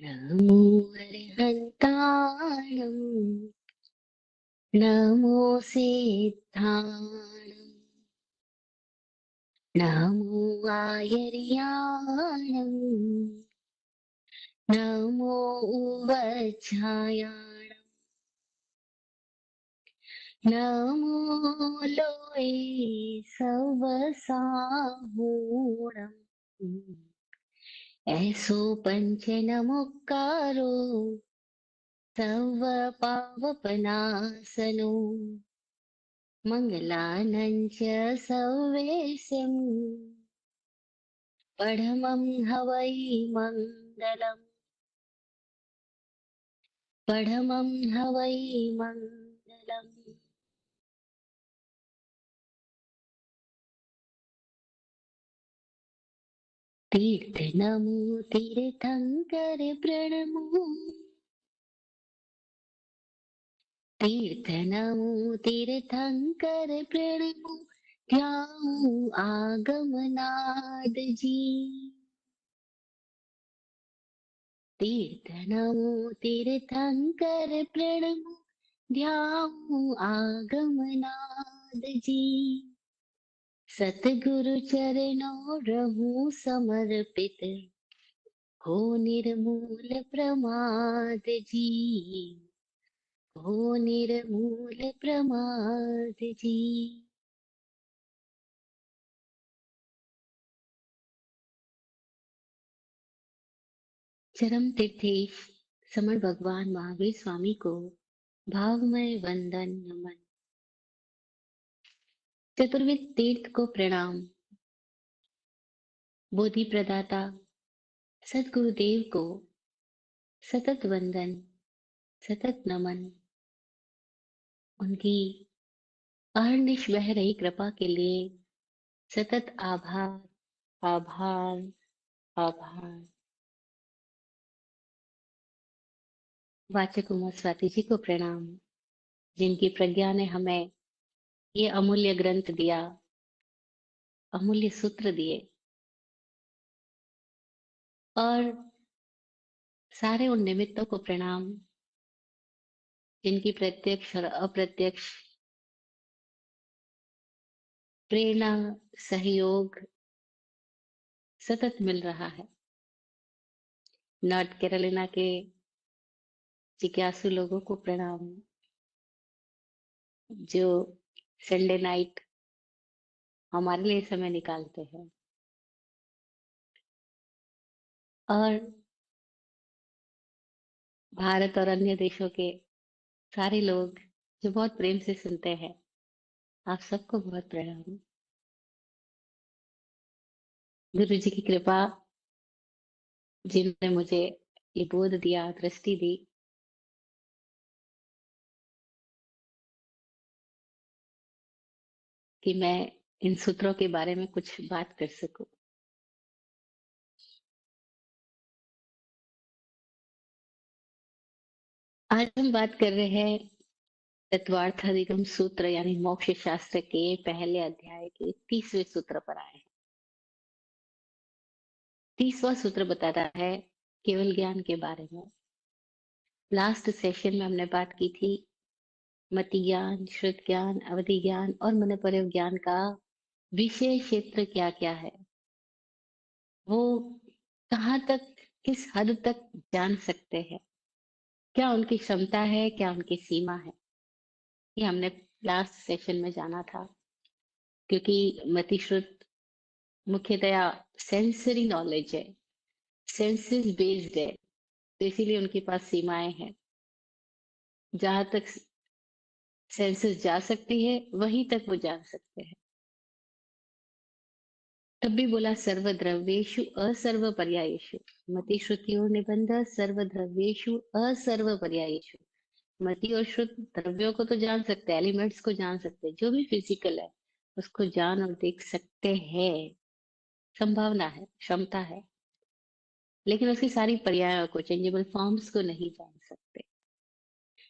नमो अर्हन्ताणं नमो सिद्धाणं नमो आयर्याणं नमो उवच्छायाणं नमो लोये सवसाहूणम् ऐसो पञ्चनमुक्कारो सर्वपावपनाशनो मङ्गलानं च सर्वेशम् परमं हवै मङ्गलम् परमं हवै मङ्गलम्। तीर्थ नमो तीर्थङ्कर प्रणमो तीर्थ नमो तीर्थङ्कर प्रणमो ध्याऊं आगमनाद जी तीर्थ नमो तीर्थङ्कर प्रणमो ध्याऊं आगमनाद जी सतगुरु चरणों रहूं समर्पित हो निर्मूल प्रमाद जी हो निर्मूल प्रमाद जी। चरम तीर्थेश समण भगवान महावीर स्वामी को भावमय वंदन नमन। चतुर्विद तीर्थ को प्रणाम। बोधि प्रदाता सदगुरुदेव को सतत वंदन सतत नमन। उनकी अहर्निश बह रही कृपा के लिए सतत आभार आभार आभार। वाचक उमा स्वाति जी को प्रणाम, जिनकी प्रज्ञा ने हमें ये अमूल्य ग्रंथ दिया, अमूल्य सूत्र दिए, और सारे उन निमित्तों को प्रणाम जिनकी प्रत्यक्ष और अप्रत्यक्ष प्रेरणा सहयोग सतत मिल रहा है। नॉर्थ कैरोलिना के जिज्ञासु लोगों को प्रणाम, जो संडे नाइट हमारे लिए समय निकालते हैं, और भारत और अन्य देशों के सारे लोग जो बहुत प्रेम से सुनते हैं, आप सबको बहुत प्रणाम। गुरु जी की कृपा, जिन्होंने मुझे ये बोध दिया, दृष्टि दी कि मैं इन सूत्रों के बारे में कुछ बात कर सकूं। आज हम बात कर रहे हैं तत्वार्थाधिगम सूत्र यानी मोक्ष शास्त्र के पहले अध्याय के 30वें सूत्र पर आए हैं। 30वां सूत्र बताता है केवल ज्ञान के बारे में। लास्ट सेशन में हमने बात की थी मति ज्ञान, श्रुत ज्ञान, अवधि ज्ञान और मनोपरव ज्ञान का विषय क्षेत्र क्या क्या है, वो कहाँ तक, किस हद तक जान सकते हैं, क्या उनकी क्षमता है, क्या उनकी सीमा है, ये हमने लास्ट सेशन में जाना था। क्योंकि मति श्रुत मुख्यतया सेंसरी नॉलेज है, सेंसेस बेस्ड है, तो इसीलिए उनके पास सीमाएं हैं। जहां तक सेंसेस जा सकती है वहीं तक वो जान सकते हैं। तब भी बोला सर्वद्रव्येषु असर्वपर्यायेषु मति श्रुतियों निबंध सर्वद्रव्येषु असर्वपर्यायेषु। मति और श्रुत द्रव्यों को तो जान सकते हैं, एलिमेंट्स को जान सकते हैं, जो भी फिजिकल है उसको जान और देख सकते हैं, संभावना है, क्षमता है, लेकिन उसकी सारी पर्यायों को, चेंजेबल फॉर्म्स को नहीं जान सकते,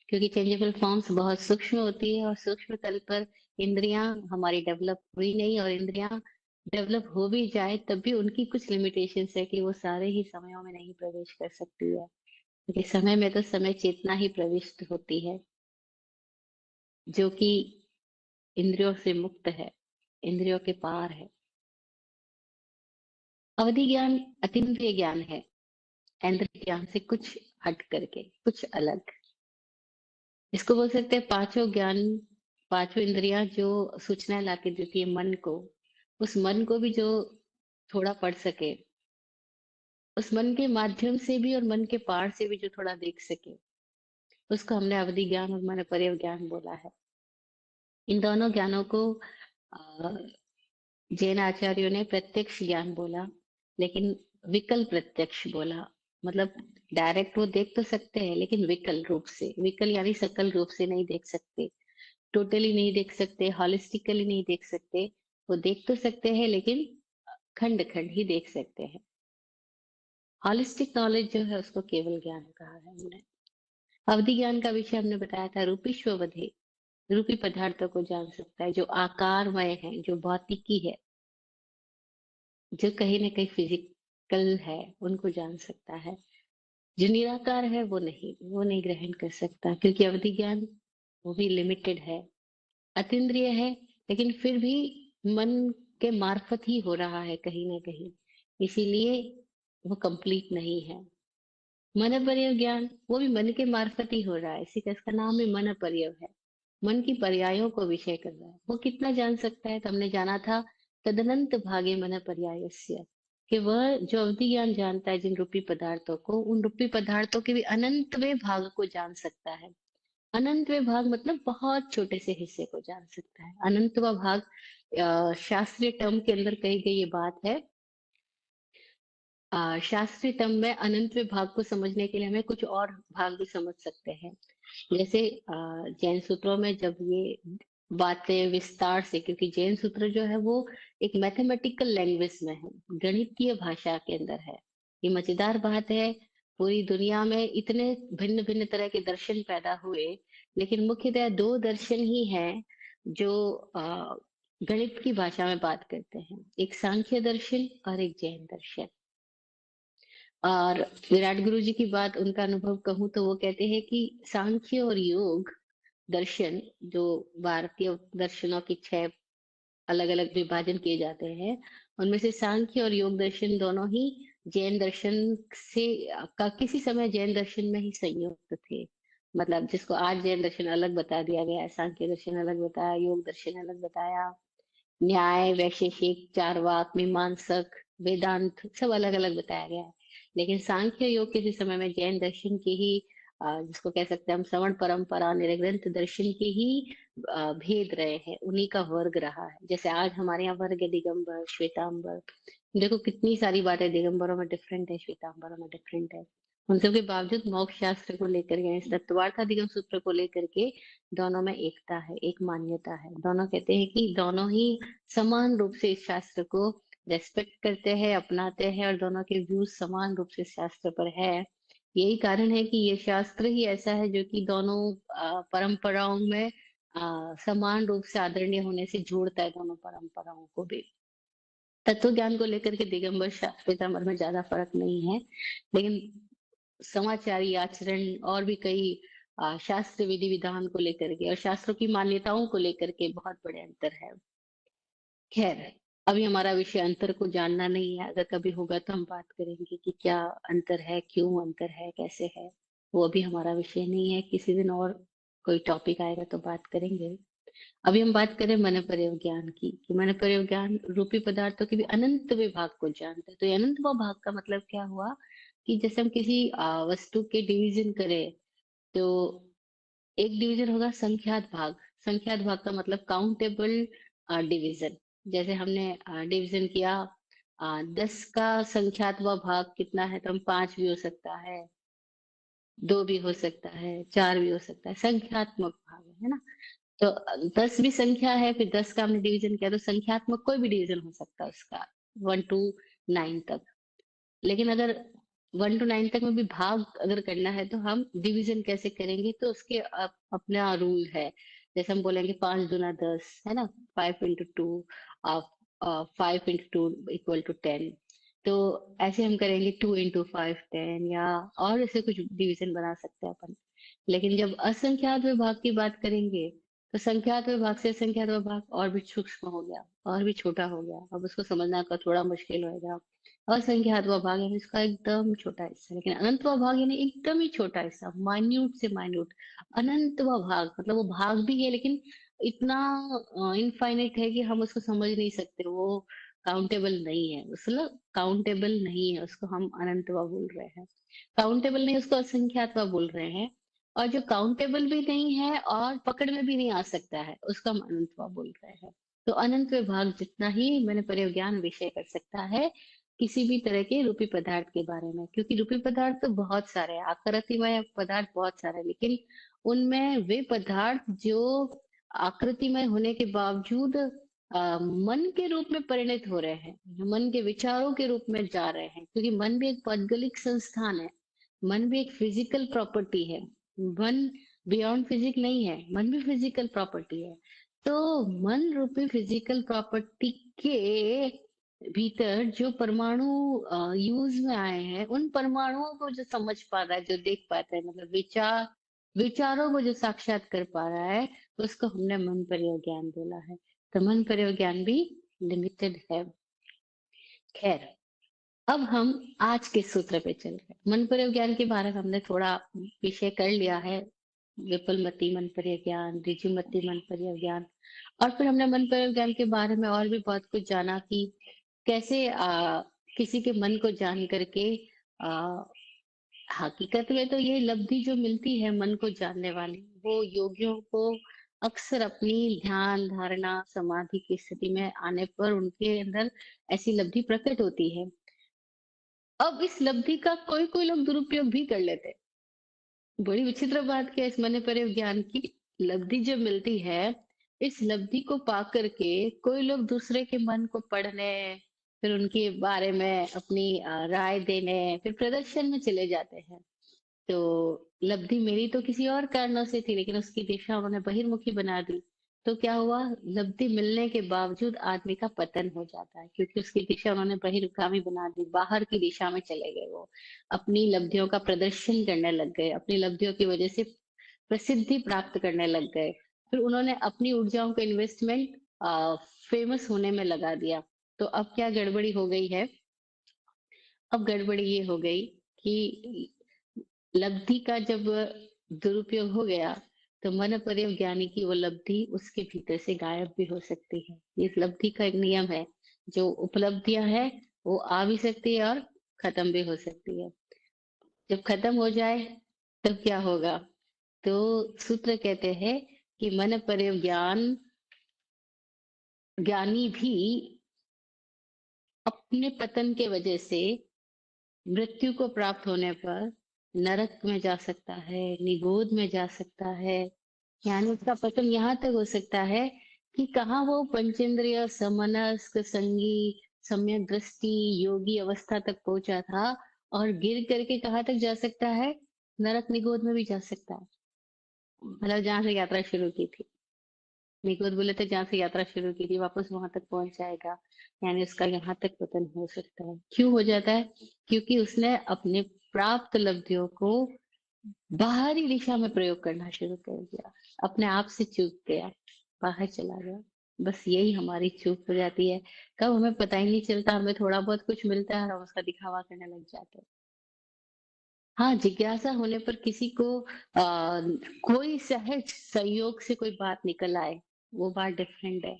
क्योंकि चेंजेबल फॉर्म्स बहुत सूक्ष्म होती है और सूक्ष्म तल पर इंद्रियां हमारी डेवलप हुई नहीं, और इंद्रियां डेवलप हो भी जाए तब भी उनकी कुछ लिमिटेशंस है कि वो सारे ही समयों में नहीं प्रवेश कर सकती है, क्योंकि समय में तो समय चेतना ही प्रविष्ट होती है, जो कि इंद्रियों से मुक्त है, इंद्रियों के पार है। अवधि ज्ञान अतीन्द्रिय ज्ञान है, इंद्रिय ज्ञान से कुछ हट करके, कुछ अलग। इसको बोल सकते हैं पांचों ज्ञान, पांचों इंद्रियां जो सूचनाएं लाके देती है मन को, उस मन को भी जो थोड़ा पढ़ सके, उस मन के माध्यम से भी और मन के पार से भी जो थोड़ा देख सके, उसको हमने अवधि ज्ञान और मन परिव ज्ञान बोला है। इन दोनों ज्ञानों को अ, जैन आचार्यों ने प्रत्यक्ष ज्ञान बोला, लेकिन विकल प्रत्यक्ष बोला। मतलब डायरेक्ट वो देख तो सकते हैं, लेकिन विकल रूप से, विकल यानी सकल रूप से नहीं देख सकते, टोटली नहीं देख सकते, हॉलिस्टिकली नहीं देख सकते। वो देख तो सकते हैं, लेकिन खंड खंड ही देख सकते हैं। हॉलिस्टिक नॉलेज जो है उसको केवल ज्ञान कहा है हमने। अवधि ज्ञान का विषय हमने बताया था रूपीश्ववधि, रूपी पदार्थों को जान सकता है, जो आकारमय है, जो भौतिकी है, जो कहीं ना कहीं फिजिकल है, उनको जान सकता है। जो निराकार है वो नहीं ग्रहण कर सकता, क्योंकि अवधि ज्ञान वो भी लिमिटेड है, अतीन्द्रिय है, लेकिन फिर भी मन के मार्फत ही हो रहा है कहीं ना कहीं, इसीलिए वो कंप्लीट नहीं है। मन पर्यव ज्ञान वो भी मन के मार्फत ही हो रहा है, इसी का इसका नाम ही मन पर्यव है। मन की पर्यायों को विषय कर रहा है, वो कितना जान सकता है, तो हमने जाना था तदनंत भागे मन पर्यायस्य, कि वह जो अवधि ज्ञान जानता है जिन रूपी पदार्थों को, उन रूपी पदार्थों के भी अनंतवें भाग को जान सकता है। अनंतवें भाग मतलब बहुत छोटे से हिस्से को जान सकता है। अनंतवा भाग शास्त्रीय टर्म के अंदर कही गई ये बात है। शास्त्रीय टर्म में अनंतवें भाग को समझने के लिए हमें कुछ और भाग भी समझ सकते हैं। जैसे जैन सूत्रों में जब ये बातें विस्तार से, क्योंकि जैन सूत्र जो है वो एक मैथमेटिकल लैंग्वेज में है, गणितीय भाषा के अंदर है। ये मजेदार बात है, पूरी दुनिया में इतने भिन्न भिन्न तरह के दर्शन पैदा हुए, लेकिन मुख्यतः दो दर्शन ही हैं जो गणित की भाषा में बात करते हैं, एक सांख्य दर्शन और एक जैन दर्शन। और विराट गुरु जी की बात, उनका अनुभव कहूँ तो वो कहते हैं कि सांख्य और योग दर्शन, जो भारतीय दर्शनों की छह अलग अलग विभाजन किए जाते हैं, उनमें से सांख्य और योग दर्शन दोनों ही जैन दर्शन से का किसी समय जैन दर्शन में ही संयुक्त थे। मतलब जिसको आज जैन दर्शन अलग बता दिया गया है, सांख्य दर्शन अलग बताया, योग दर्शन अलग बताया, न्याय, वैशेषिक, चारवाक, मीमांसक, वेदांत सब अलग अलग बताया गया है। लेकिन सांख्य योग किसी समय में जैन दर्शन की ही जिसको कह सकते हैं हम श्रवण परंपरा निर्ग्रंथ दर्शन की ही भेद रहे हैं, उन्हीं का वर्ग रहा है। जैसे आज हमारे यहाँ वर्ग है दिगंबर, श्वेतांबर। देखो कितनी सारी बातें दिगंबरों में डिफरेंट है, श्वेतांबरों में डिफरेंट है। उन सब के बावजूद मोक्ष शास्त्र को लेकर के, इस तत्वार्थ अधिगम सूत्र को लेकर के दोनों में एकता है, एक मान्यता है। दोनों कहते हैं कि दोनों ही समान रूप से इस शास्त्र को रेस्पेक्ट करते हैं, अपनाते हैं, और दोनों के व्यूज समान रूप से इस शास्त्र पर है। यही कारण है कि ये शास्त्र ही ऐसा है जो कि दोनों परंपराओं में समान रूप से आदरणीय होने से जोड़ता है, दोनों परंपराओं को भी। तत्व ज्ञान को लेकर के दिगंबर श्वेतांबर में ज्यादा फर्क नहीं है, लेकिन समाचारी आचरण और भी कई शास्त्र विधि विधान को लेकर के और शास्त्रों की मान्यताओं को लेकर के बहुत बड़े अंतर है। खैर, अभी हमारा विषय अंतर को जानना नहीं है, अगर कभी होगा तो हम बात करेंगे कि क्या अंतर है, क्यों अंतर है, कैसे है। वो अभी हमारा विषय नहीं है, किसी दिन और कोई टॉपिक आएगा तो बात करेंगे। अभी हम बात करें मन प्रयोग ज्ञान की, कि मन प्रयोग ज्ञान रूपी पदार्थों के भी अनंत विभाग को जानता है। तो ये अनंत विभाग का मतलब क्या हुआ, कि जैसे हम किसी वस्तु के डिवीजन करें, तो एक डिवीजन होगा संख्यात भाग। संख्यात भाग का मतलब काउंटेबल डिवीजन। जैसे हमने डिवीजन किया 10 का संख्यात्मक भाग कितना है, तो हम 5 भी हो सकता है, 2 भी हो सकता है, 4 भी हो सकता है, संख्यात्मक भाग है ना। तो 10 भी संख्या है, फिर 10 का हमने डिवीजन किया तो संख्यात्मक कोई भी डिवीजन हो सकता है उसका, 1 to 9 तक। लेकिन अगर 1 to 9 तक में भी भाग अगर करना है तो हम डिवीजन कैसे करेंगे, तो उसके अपना रूल है। जैसे हम बोलेंगे 5 दूना 10 है ना, 5 into 2, 5 into 2 इक्वल टू 10। तो ऐसे हम करेंगे 2 into 5 10, या और ऐसे कुछ डिवीजन बना सकते हैं अपन। लेकिन जब असंख्यात विभाग की बात करेंगे, तो संख्यात विभाग से असंख्यात विभाग और भी सूक्ष्म हो गया, और भी छोटा हो गया। अब उसको समझना का थोड़ा मुश्किल होएगा। असंख्यात विभाग यानी इसका एकदम छोटा हिस्सा, लेकिन अनंत विभाग यानी एकदम ही छोटा हिस्सा, माइन्यूट से माइन्यूट। अनंत विभाग मतलब वो भाग भी है, लेकिन इतना इनफाइनाइट है कि हम उसको समझ नहीं सकते। वो काउंटेबल नहीं है, मतलब काउंटेबल नहीं है, उसको हम अनंतवा बोल रहे हैं। काउंटेबल नहीं, उसको असंख्यातवा बोल रहे हैं। और जो काउंटेबल भी नहीं है और पकड़ में भी नहीं आ सकता है, उसको हम अनंतवा बोल रहे हैं। तो अनंत विभाग जितना ही मैंने प्रयोज्ञान विषय कर सकता है किसी भी तरह के रूपी पदार्थ के बारे में, क्योंकि रूपी पदार्थ तो बहुत सारे हैं, आकृतिमय पदार्थ बहुत सारे हैं, लेकिन उनमें वे पदार्थ जो आकृतिमय होने के बावजूद मन के रूप में परिणत हो रहे हैं, जो मन के विचारों के रूप में जा रहे हैं, क्योंकि मन भी एक पौद्गलिक संस्थान है। मन भी एक फिजिकल प्रॉपर्टी है। मन बियॉन्ड फिजिक नहीं है, मन भी फिजिकल प्रॉपर्टी है। तो मन रूपी फिजिकल प्रॉपर्टी के भीतर जो परमाणु यूज में आए हैं, उन परमाणुओं को जो समझ पा रहा है, जो देख पाता है, मतलब विचारों को जो साक्षात कर पा रहा है, उसको हमने मन प्रयोग ज्ञान बोला है। तो मन प्रयोग ज्ञान भी लिमिटेड है। खैर, अब हम आज के सूत्र पे चल रहे हैं। मन प्रयोग ज्ञान के बारे में हमने थोड़ा विषय कर लिया है। विपुलमति मन प्रयोग ज्ञान, ऋजुमति मन प्रयोग ज्ञान, और फिर हमने मन प्रयोग ज्ञान के बारे में और भी बहुत कुछ जाना कि कैसे किसी के मन को जान करके आ, हकीकत में तो ये लब्धि जो मिलती है मन को जानने वाली, वो योगियों को अक्सर अपनी ध्यान धारणा समाधि की स्थिति में आने पर उनके अंदर ऐसी लब्धि प्रकट होती है। अब इस लब्धि का कोई कोई लोग दुरुपयोग भी कर लेते हैं। बड़ी विचित्र बात क्या है, इस मन पर ज्ञान की लब्धि जो मिलती है, इस लब्धि को पा करके कोई लोग दूसरे के मन को पढ़ने, फिर उनके बारे में अपनी राय देने, फिर प्रदर्शन में चले जाते हैं। तो लब्धि मेरी तो किसी और कारणों से थी, लेकिन उसकी दिशा उन्होंने बहिर्मुखी बना दी। तो क्या हुआ, लब्धि मिलने के बावजूद आदमी का पतन हो जाता है, क्योंकि उसकी दिशा उन्होंने बहिर्गामी बना दी, बाहर की दिशा में चले गए। वो अपनी लब्धियों का प्रदर्शन करने लग गए, अपनी लब्धियों की वजह से प्रसिद्धि प्राप्त करने लग गए। फिर उन्होंने अपनी ऊर्जाओं का इन्वेस्टमेंट फेमस होने में लगा दिया। तो अब क्या गड़बड़ी हो गई है, अब गड़बड़ी ये हो गई कि लब्धि का जब दुरुपयोग हो गया, तो मन पर ज्ञानी की वो लब्धि उसके भीतर से गायब भी हो सकती है। ये इस लब्धि का एक नियम है। जो उपलब्धियां है वो आ भी सकती है और खत्म भी हो सकती है। जब खत्म हो जाए तब क्या होगा, तो सूत्र कहते हैं कि मन पर ज्ञानी भी अपने पतन के वजह से मृत्यु को प्राप्त होने पर नरक में जा सकता है, निगोद में जा सकता है। यानी उसका पतन यहाँ तक हो सकता है कि कहाँ वो पंचेंद्रिय समनस्क संगी सम्यक दृष्टि योगी अवस्था तक पहुंचा था, और गिर करके कहाँ तक जा सकता है, नरक निगोद में भी जा सकता है। मतलब जहां से यात्रा शुरू की थी, निगोद बोले थे जहां से यात्रा शुरू की थी वापस वहां तक पहुंच जाएगा। यानी उसका यहाँ तक पतन हो सकता है। क्यों हो जाता है, क्योंकि उसने अपने प्राप्त लब्धियों को बाहरी दिशा में प्रयोग करना शुरू कर दिया, अपने आप से चूक गया, बाहर चला गया। बस यही हमारी चूक हो जाती है। कब हमें पता ही नहीं चलता, हमें थोड़ा बहुत कुछ मिलता है और हम उसका दिखावा करने लग जाते हैं। हाँ, जिज्ञासा होने पर किसी को कोई सहज संयोग से कोई बात निकल आए, वो बात डिफरेंट है।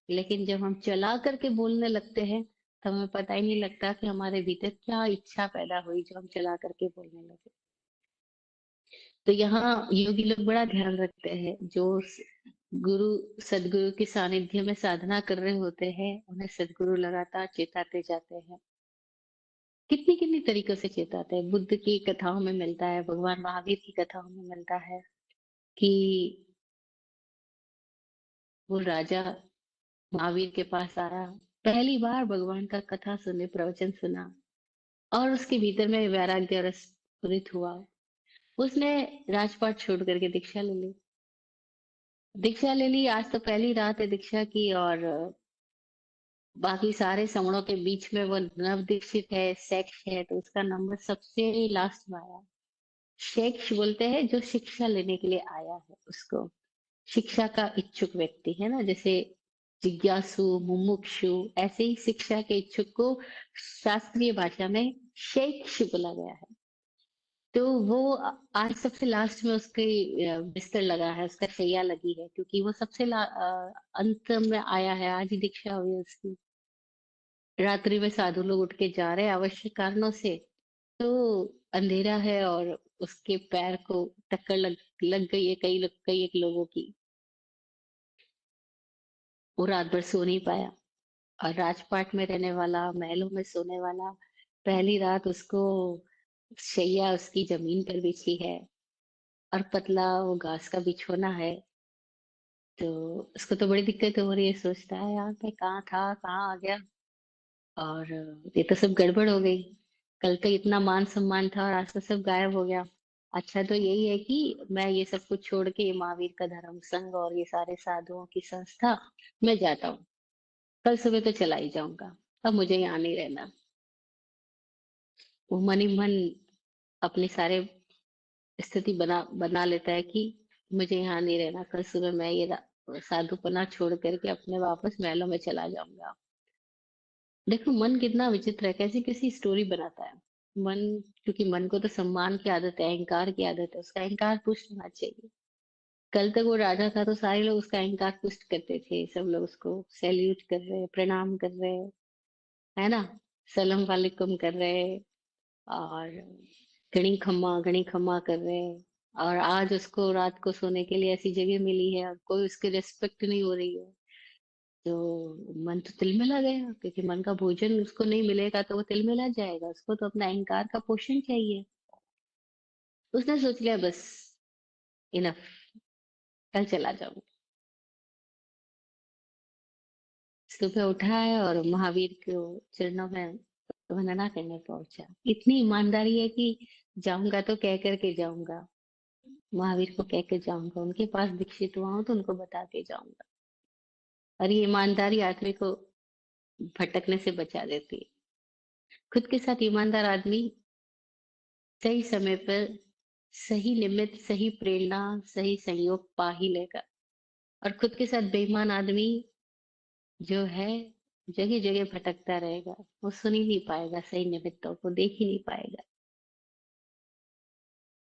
लेकिन जब हम चला करके बोलने लगते हैं, तो हमें पता ही नहीं लगता कि हमारे भीतर क्या इच्छा पैदा हुई जो हम चला करके बोलने लगे। तो यहाँ योगी लोग बड़ा ध्यान रखते हैं, जो गुरु सदगुरु के सानिध्य में साधना कर रहे होते हैं, उन्हें सदगुरु लगातार चेताते जाते हैं। कितनी कितनी तरीकों से चेताते हैं। बुद्ध की कथाओं में मिलता है, भगवान महावीर की कथाओं में मिलता है कि वो राजा महावीर के पास आया, पहली बार भगवान का कथा सुने, प्रवचन सुना, और उसके भीतर में वैराग्य रस स्फुरित हुआ। उसने राजपाट छोड़ करके दीक्षा ले ली। दीक्षा ले ली, आज तो पहली रात है दीक्षा की, और बाकी सारे समणों के बीच में वो नव दीक्षित है, सेक्स है, तो उसका नंबर सबसे लास्ट में आया। शेक्स बोलते हैं जो शिक्षा लेने के लिए आया है उसको। शिक्षा का इच्छुक व्यक्ति है ना, जैसे जिज्ञासु, मुमुक्षु, ऐसे ही शिक्षा के इच्छुक को शास्त्रीय भाषा में शेक्ष बोला गया है। तो वो आज सबसे लास्ट में उसकी बिस्तर लगा है, उसका शैया लगी है, क्योंकि वो सबसे अंत में आया है, आज ही दीक्षा हुई है उसकी। रात्रि में साधु लोग उठ के जा रहे हैं आवश्यक कारणों से, तो अंधेरा है और उसके पैर को टक्कर लग लग गई है कई एक लोगों की। वो रात भर सो नहीं पाया, और राजपाट में रहने वाला, महलों में सोने वाला, पहली रात उसको शैया उसकी जमीन पर बिछी है, और पतला वो घास का बिछोना है। तो उसको तो बड़ी दिक्कत हो रही है, सोचता है यार मैं कहाँ था, कहाँ आ गया, और ये तो सब गड़बड़ हो गई। कल तो इतना मान सम्मान था और आज तो सब गायब हो गया। अच्छा तो यही है कि मैं ये सब कुछ छोड़ के, ये महावीर का धर्म संघ और ये सारे साधुओं की संस्था, मैं जाता हूँ। कल सुबह तो चला ही जाऊंगा, अब मुझे यहाँ नहीं रहना। वो मन ही मन अपनी सारे स्थिति बना बना लेता है कि मुझे यहाँ नहीं रहना, कल सुबह मैं ये साधुपना छोड़ करके अपने वापस महलों में चला जाऊंगा। देखो मन कितना विचित्र है, कैसी कैसी स्टोरी बनाता है मन। क्योंकि मन को तो सम्मान की आदत है, अहंकार की आदत है, उसका अहंकार पुष्ट होना चाहिए। कल तक वो राजा था तो सारे लोग उसका अहंकार पुष्ट करते थे, सब लोग उसको सैल्यूट कर रहे, प्रणाम कर रहे, है ना, सलाम वालेकुम कर रहे, और घणी खम्मा कर रहे हैं। और आज उसको रात को सोने के लिए ऐसी जगह मिली है और कोई उसकी रिस्पेक्ट नहीं हो रही है, तो मन तो तिलमिला गया, क्योंकि मन का भोजन उसको नहीं मिलेगा तो वो तिलमिला जाएगा, उसको तो अपना अहंकार का पोषण चाहिए। उसने सोच लिया बस, इनफ, कल चला जाऊंगा। सुबह उठा है और महावीर को चरणों में वंदना करने पहुंचा। इतनी ईमानदारी है कि जाऊंगा तो कह करके जाऊंगा, महावीर को कह के जाऊंगा, उनके पास दीक्षित हुआ हूं तो उनको बता के जाऊंगा। और ये ईमानदारी आदमी को भटकने से बचा देती है। खुद के साथ ईमानदार आदमी सही समय पर सही निमित्त, सही प्रेरणा, सही संयोग पा ही लेगा। और खुद के साथ बेईमान आदमी जो है जगह जगह भटकता रहेगा, वो सुन ही नहीं पाएगा, सही निमित्तों को देख ही नहीं पाएगा।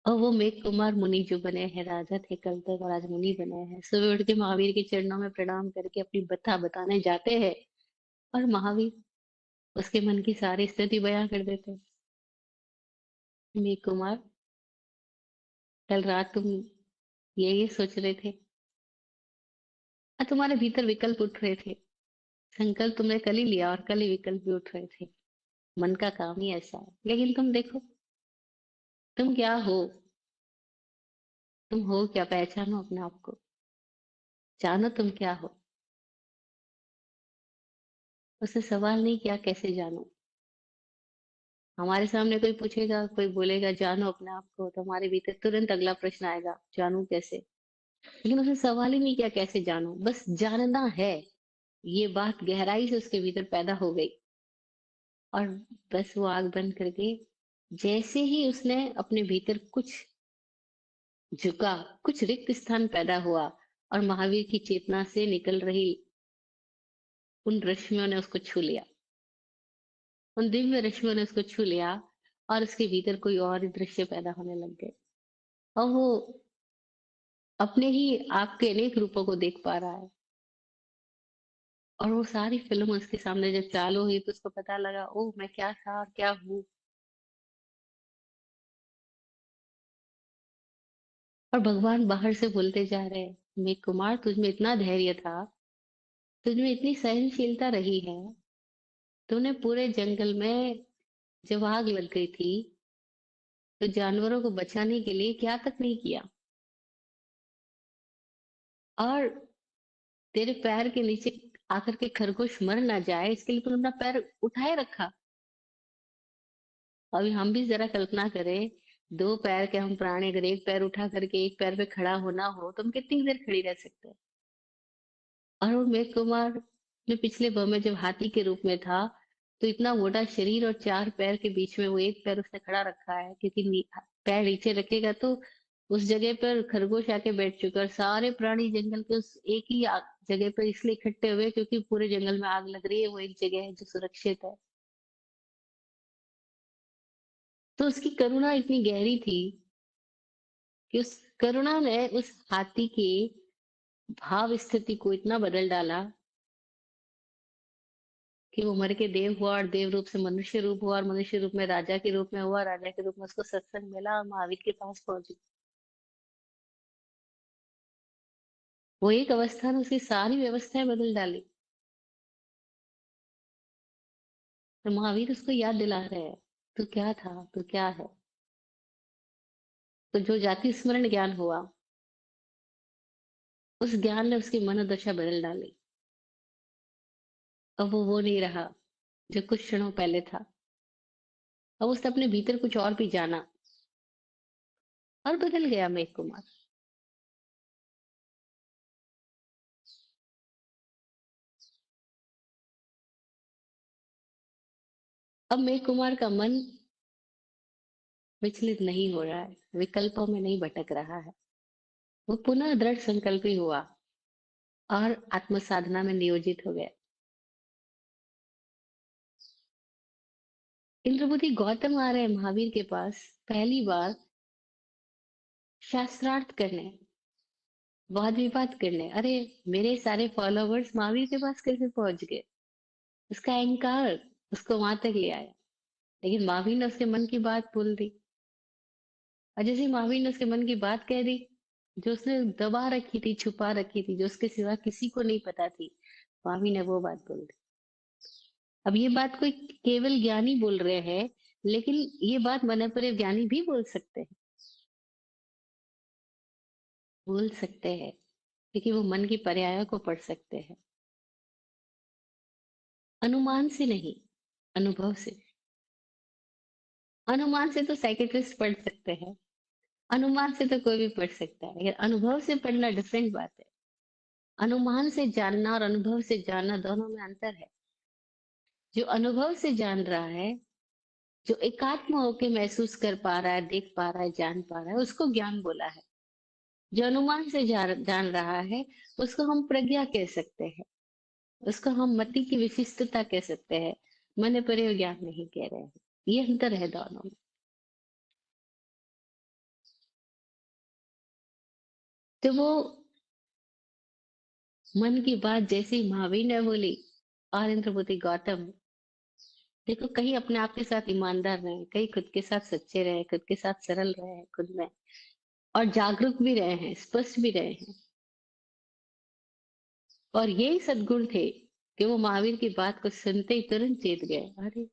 और वो मेघ कुमार मुनि जो बने हैं, राजा थे कल तक और आज मुनि बने हैं, सुबह उठ के महावीर के चरणों में प्रणाम करके अपनी बता बताने जाते हैं, और महावीर उसके मन की सारी स्थिति बयां कर देते हैं। मेघ कुमार, कल रात तुम ये सोच रहे थे, और तुम्हारे भीतर विकल्प उठ रहे थे, संकल्प तुमने कल ही लिया और कल ही विकल्प भी उठ रहे थे। मन का काम ही ऐसा है। लेकिन तुम देखो, तुम क्या हो, तुम हो क्या, पहचानो अपने आप को, जानो तुम क्या हो। उसने सवाल नहीं किया कैसे जानो। हमारे सामने कोई पूछेगा, कोई बोलेगा जानो अपने आप को, तो हमारे भीतर तुरंत अगला प्रश्न आएगा, जानू कैसे। लेकिन उसने सवाल ही नहीं किया कैसे जानू, बस जानना है। ये बात गहराई से उसके भीतर पैदा हो गई, और बस वो आग बंद करके, जैसे ही उसने अपने भीतर कुछ झुका, कुछ रिक्त स्थान पैदा हुआ, और महावीर की चेतना से निकल रही उन रश्मियों ने उसको छू लिया, उन दिव्य रश्मियों ने उसको छू लिया, और उसके भीतर कोई और ही दृश्य पैदा होने लग गए। और वो अपने ही आपके अनेक रूपों को देख पा रहा है। और वो सारी फिल्म उसके सामने जब चालू हुई तो उसको पता लगा, ओह मैं क्या था और क्या हूँ। और भगवान बाहर से बोलते जा रहे हैं, मेघ कुमार तुझ में इतना धैर्य था, तुझ में इतनी सहनशीलता रही है, तूने पूरे जंगल में जब आग लग गई थी तो जानवरों को बचाने के लिए क्या तक नहीं किया। और तेरे पैर के नीचे आकर के खरगोश मर ना जाए, इसके लिए तूने अपना पैर उठाए रखा। अभी हम भी जरा कल्पना करें, दो पैर के हम प्राणी, अगर एक पैर उठा करके एक पैर पे खड़ा होना हो तो हम कितनी देर खड़ी रह सकते हैं। और वो मेघ कुमार अपने पिछले भाव में जब हाथी के रूप में था, तो इतना मोटा शरीर और 4 पैर के बीच में वो 1 पैर उसने खड़ा रखा है, क्योंकि पैर नीचे रखेगा तो उस जगह पर खरगोश आके बैठ चुका है और सारे प्राणी जंगल के उस एक ही जगह पर इसलिए इकट्ठे हुए क्योंकि पूरे जंगल में आग लग रही है, वो एक जगह है जो सुरक्षित है। तो उसकी करुणा इतनी गहरी थी कि उस करुणा ने उस हाथी की भाव स्थिति को इतना बदल डाला कि वो मर के देव हुआ और देव रूप से मनुष्य रूप हुआ और मनुष्य रूप में राजा के रूप में हुआ, राजा के रूप में उसको सत्संग मिला और महावीर के पास पहुंची। वो एक अवस्था ने उसकी सारी व्यवस्थाएं बदल डाली। तो महावीर उसको याद दिला रहे हैं, तू क्या था, तू क्या है। तो जो जाति स्मरण ज्ञान हुआ, उस ज्ञान ने उसकी मनोदशा बदल डाली। अब वो नहीं रहा जो कुछ क्षणों पहले था। अब उसने अपने भीतर कुछ और भी जाना और बदल गया मेघ कुमार। अब मेघ कुमार का मन विचलित नहीं हो रहा है, विकल्पों में नहीं भटक रहा है। वो पुनः दृढ़ संकल्पी हुआ और आत्म साधना में नियोजित हो गया। इंद्रबुद्धि गौतम आ रहे हैं महावीर के पास पहली बार शास्त्रार्थ करने, वाद विवाद करने। अरे, मेरे सारे फॉलोवर्स महावीर के पास कैसे पहुंच गए? उसका अहंकार उसको वहां तक ले आया। लेकिन महावीर ने उसके मन की बात बोल दी। और जैसे ही महावीर ने उसके मन की बात कह दी, जो उसने दबा रखी थी, छुपा रखी थी, जो उसके सिवा किसी को नहीं पता थी, महावीर ने वो बात बोल दी। अब ये बात कोई केवल ज्ञानी बोल रहे हैं, लेकिन ये बात मन पर ज्ञानी भी बोल सकते हैं, बोल सकते हैं, क्योंकि वो मन की पर्यायों को पढ़ सकते हैं। अनुमान से नहीं, अनुभव से। अनुमान से तो साइकियाट्रिस्ट पढ़ सकते हैं, अनुमान से तो कोई भी पढ़ सकता है, लेकिन अनुभव से पढ़ना डिफरेंट बात है। अनुमान से जानना और अनुभव से जानना दोनों में अंतर है। जो अनुभव से जान रहा है, जो एकात्म होके महसूस कर पा रहा है, देख पा रहा है, जान पा रहा है, उसको ज्ञान बोला है। जो अनुमान से जान रहा है, उसको हम प्रज्ञा कह सकते हैं, उसको हम मति की विशिष्टता कह सकते हैं। मन पर ज्ञान नहीं कह रहे हैं। ये अंतर है दोनों में। तो वो मन की बात जैसे ही महावीर ने बोली, और इंद्रपुति गौतम, देखो, कहीं अपने आप के साथ ईमानदार रहे, कहीं खुद के साथ सच्चे रहे, खुद के साथ सरल रहे खुद में, और जागरूक भी रहे हैं, स्पष्ट भी रहे हैं। और यही सद्गुण थे कि वो महावीर की बात को सुनते ही तुरंत चेत गए। अरे,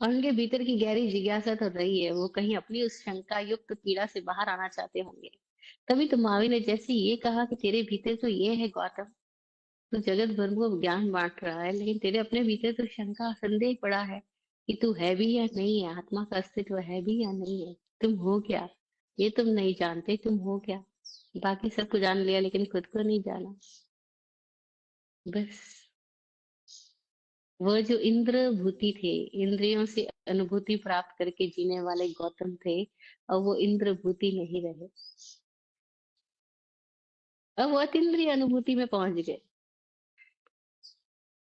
और उनके भीतर की गहरी जिज्ञासा तो रही है, वो कहीं अपनी उस शंका युक्त पीड़ा से बाहर आना चाहते होंगे। तभी तो महावीर ने जैसे ये कहा कि तेरे भीतर तो ये है गौतम, तू जगत भर को ज्ञान बांट रहा है, लेकिन तेरे अपने भीतर तो शंका संदेह पड़ा है कि तू है भी या नहीं है, आत्मा का अस्तित्व है भी या नहीं है, तुम हो क्या? ये तुम नहीं जानते, तुम हो क्या? बाकी सबको जान लिया लेकिन खुद को नहीं जाना। बस, वो जो इंद्र भूति थे, इंद्रियों से अनुभूति प्राप्त करके जीने वाले गौतम थे, और वो इंद्र भूति नहीं रहे। अब वो अतीन्द्रिय अनुभूति में पहुंच गए।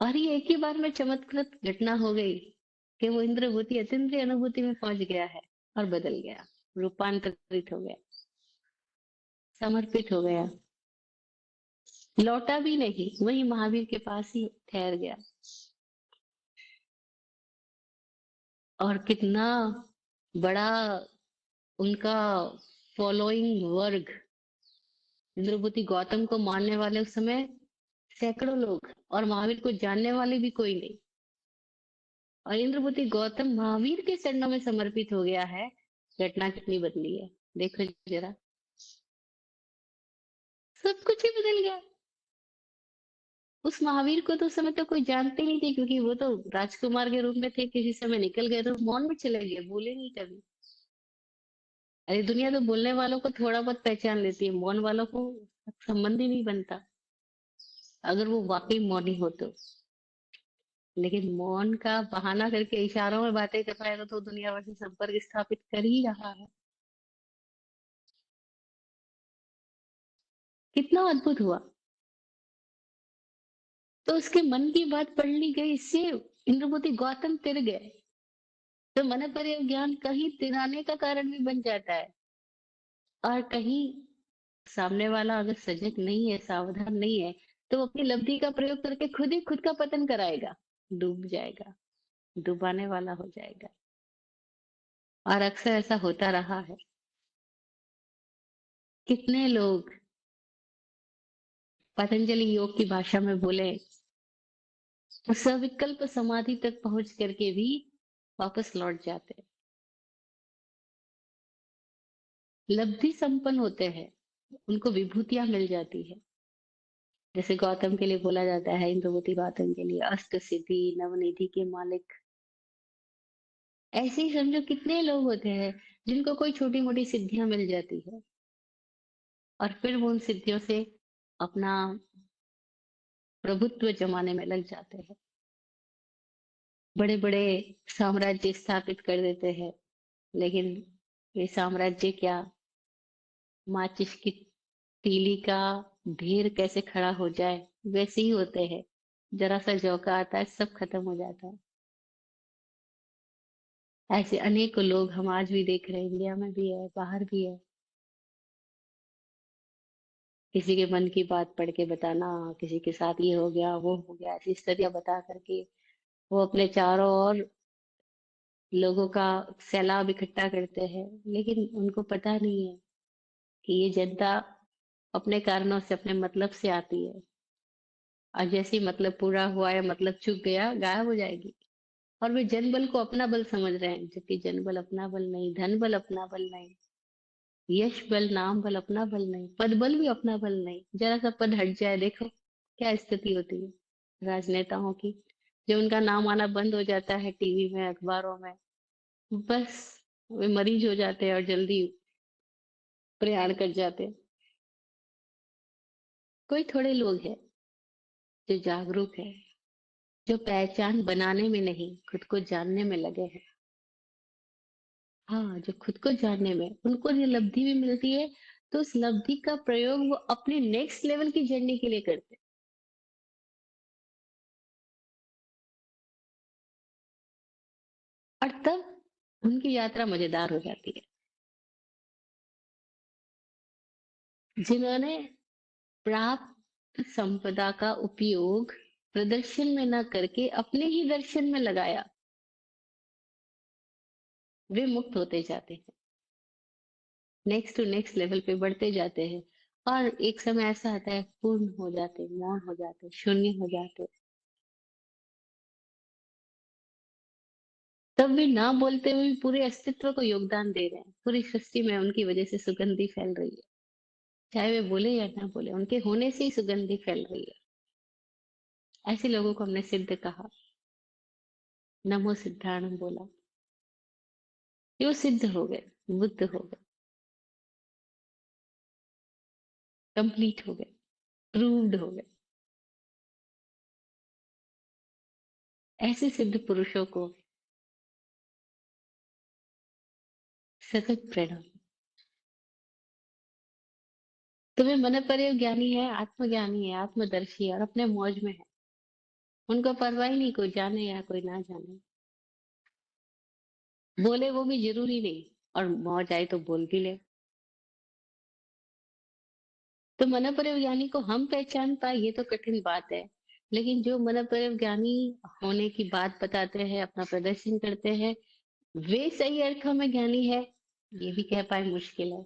और ये एक ही बार में चमत्कृत घटना हो गई कि वो इंद्रभूति अतीन्द्रिय अनुभूति में पहुंच गया है और बदल गया, रूपांतरित हो गया, समर्पित हो गया, लौटा भी नहीं, वही महावीर के पास ही ठहर गया। और कितना बड़ा उनका फॉलोइंग वर्ग, इंद्रभूति गौतम को मानने वाले उस समय सैकड़ों लोग, और महावीर को जानने वाले भी कोई नहीं। और इंद्रभूति गौतम महावीर के चरणों में समर्पित हो गया है। घटना कितनी बदली है, देखो जरा, सब कुछ ही बदल गया। उस महावीर को तो उस समय तो कोई जानते नहीं थे, क्योंकि वो तो राजकुमार के रूप में थे, किसी समय निकल गए तो मौन में चले गए, बोले नहीं कभी। अरे, दुनिया तो बोलने वालों को थोड़ा बहुत पहचान लेती है, मौन वालों को संबंध ही नहीं बनता। अगर वो वाक़ई मौनी हो तो। लेकिन मौन का बहाना करके इशारों में बातें कर रहा है तो दुनिया भर से संपर्क स्थापित कर ही रहा है। कितना अद्भुत हुआ! तो उसके मन की बात पढ़ ली गई, इससे इंद्रमति गौतम तिड़ गए। तो मन पर यह ज्ञान कहीं तिराने का कारण भी बन जाता है। और कहीं सामने वाला अगर सजग नहीं है, सावधान नहीं है, तो वो अपनी लब्धि का प्रयोग करके खुद ही खुद का पतन कराएगा, डूब जाएगा, डुबाने वाला हो जाएगा। और अक्सर ऐसा होता रहा है। कितने लोग पतंजलि योग की भाषा में बोले तो सविकल्प समाधि तक पहुंच करके भी वापस लौट जाते हैं, लब्धि संपन्न होते हैं, उनको विभूतियां मिल जाती है। जैसे गौतम के लिए बोला जाता है, इंद्रवती गौतम के लिए अष्ट सिद्धि नवनिधि के मालिक। ऐसे ही समझो कितने लोग होते हैं जिनको कोई छोटी मोटी सिद्धियां मिल जाती है और फिर वो उन सिद्धियों से अपना प्रभुत्व जमाने में लग जाते हैं, बड़े बड़े साम्राज्य स्थापित कर देते हैं। लेकिन ये साम्राज्य क्या, माचिस की तीली का ढेर कैसे खड़ा हो जाए वैसे ही होते हैं। जरा सा झोंका आता है, सब खत्म हो जाता है। ऐसे अनेकों लोग हम आज भी देख रहे हैं, इंडिया में भी है, बाहर भी है। किसी के मन की बात पढ़ के बताना, किसी के साथ ये हो गया वो हो गया, ऐसी स्थितियां बता करके वो अपने चारों ओर लोगों का सैलाब इकट्ठा करते हैं। लेकिन उनको पता नहीं है कि ये जनता अपने कारणों से, अपने मतलब से आती है, और जैसे ही मतलब पूरा हुआ या मतलब चूक गया, गायब हो जाएगी। और वे जनबल को अपना बल समझ रहे हैं, जबकि जनबल अपना बल नहीं, धन बल अपना बल नहीं, यश बल नाम बल अपना बल नहीं, पद बल भी अपना बल नहीं। जरा सा पद हट जाए, देखो क्या स्थिति होती है राजनेताओं की। जब उनका नाम आना बंद हो जाता है टीवी में, अखबारों में, बस वे मरीज हो जाते हैं और जल्दी प्रयाण कर जाते हैं। कोई थोड़े लोग हैं जो जागरूक है, जो पहचान बनाने में नहीं, खुद को जानने में लगे हैं। हाँ, जो खुद को जानने में उनको ये लब्धि भी मिलती है, तो उस लब्धि का प्रयोग वो अपने नेक्स्ट लेवल की जर्नी के लिए करते हैं। और तब उनकी यात्रा मजेदार हो जाती है। जिन्होंने प्राप्त संपदा का उपयोग प्रदर्शन में न करके अपने ही दर्शन में लगाया, वे मुक्त होते जाते हैं, नेक्स्ट टू नेक्स्ट लेवल पे बढ़ते जाते हैं। और एक समय ऐसा आता है, पूर्ण हो जाते, मौन हो जाते, शून्य हो जाते। तब भी ना बोलते हुए भी पूरे अस्तित्व को योगदान दे रहे हैं, पूरी सृष्टि में उनकी वजह से सुगंधि फैल रही है। चाहे वे बोले या ना बोले, उनके होने से ही सुगंधि फैल रही है। ऐसे लोगों को हमने सिद्ध कहा, नमो सिद्धाणम बोला, कि वो सिद्ध हो गए, बुद्ध हो गए, कंप्लीट हो गए, प्रूव्ड हो गए। ऐसे सिद्ध पुरुषों को सतत प्रणाम। तुम्हें मन पर ज्ञानी है, आत्मज्ञानी है, आत्मदर्शी है और अपने मौज में है। उनको परवाह ही नहीं, कोई जाने या कोई ना जाने, बोले वो भी जरूरी नहीं, और मौज आए तो बोल भी ले। तो मनोपरम ज्ञानी को हम पहचान पाए ये तो कठिन बात है। लेकिन जो मनोपरम ज्ञानी होने की बात बताते हैं, अपना प्रदर्शन करते हैं, वे सही अर्थों में ज्ञानी है, ये भी कह पाए मुश्किल है।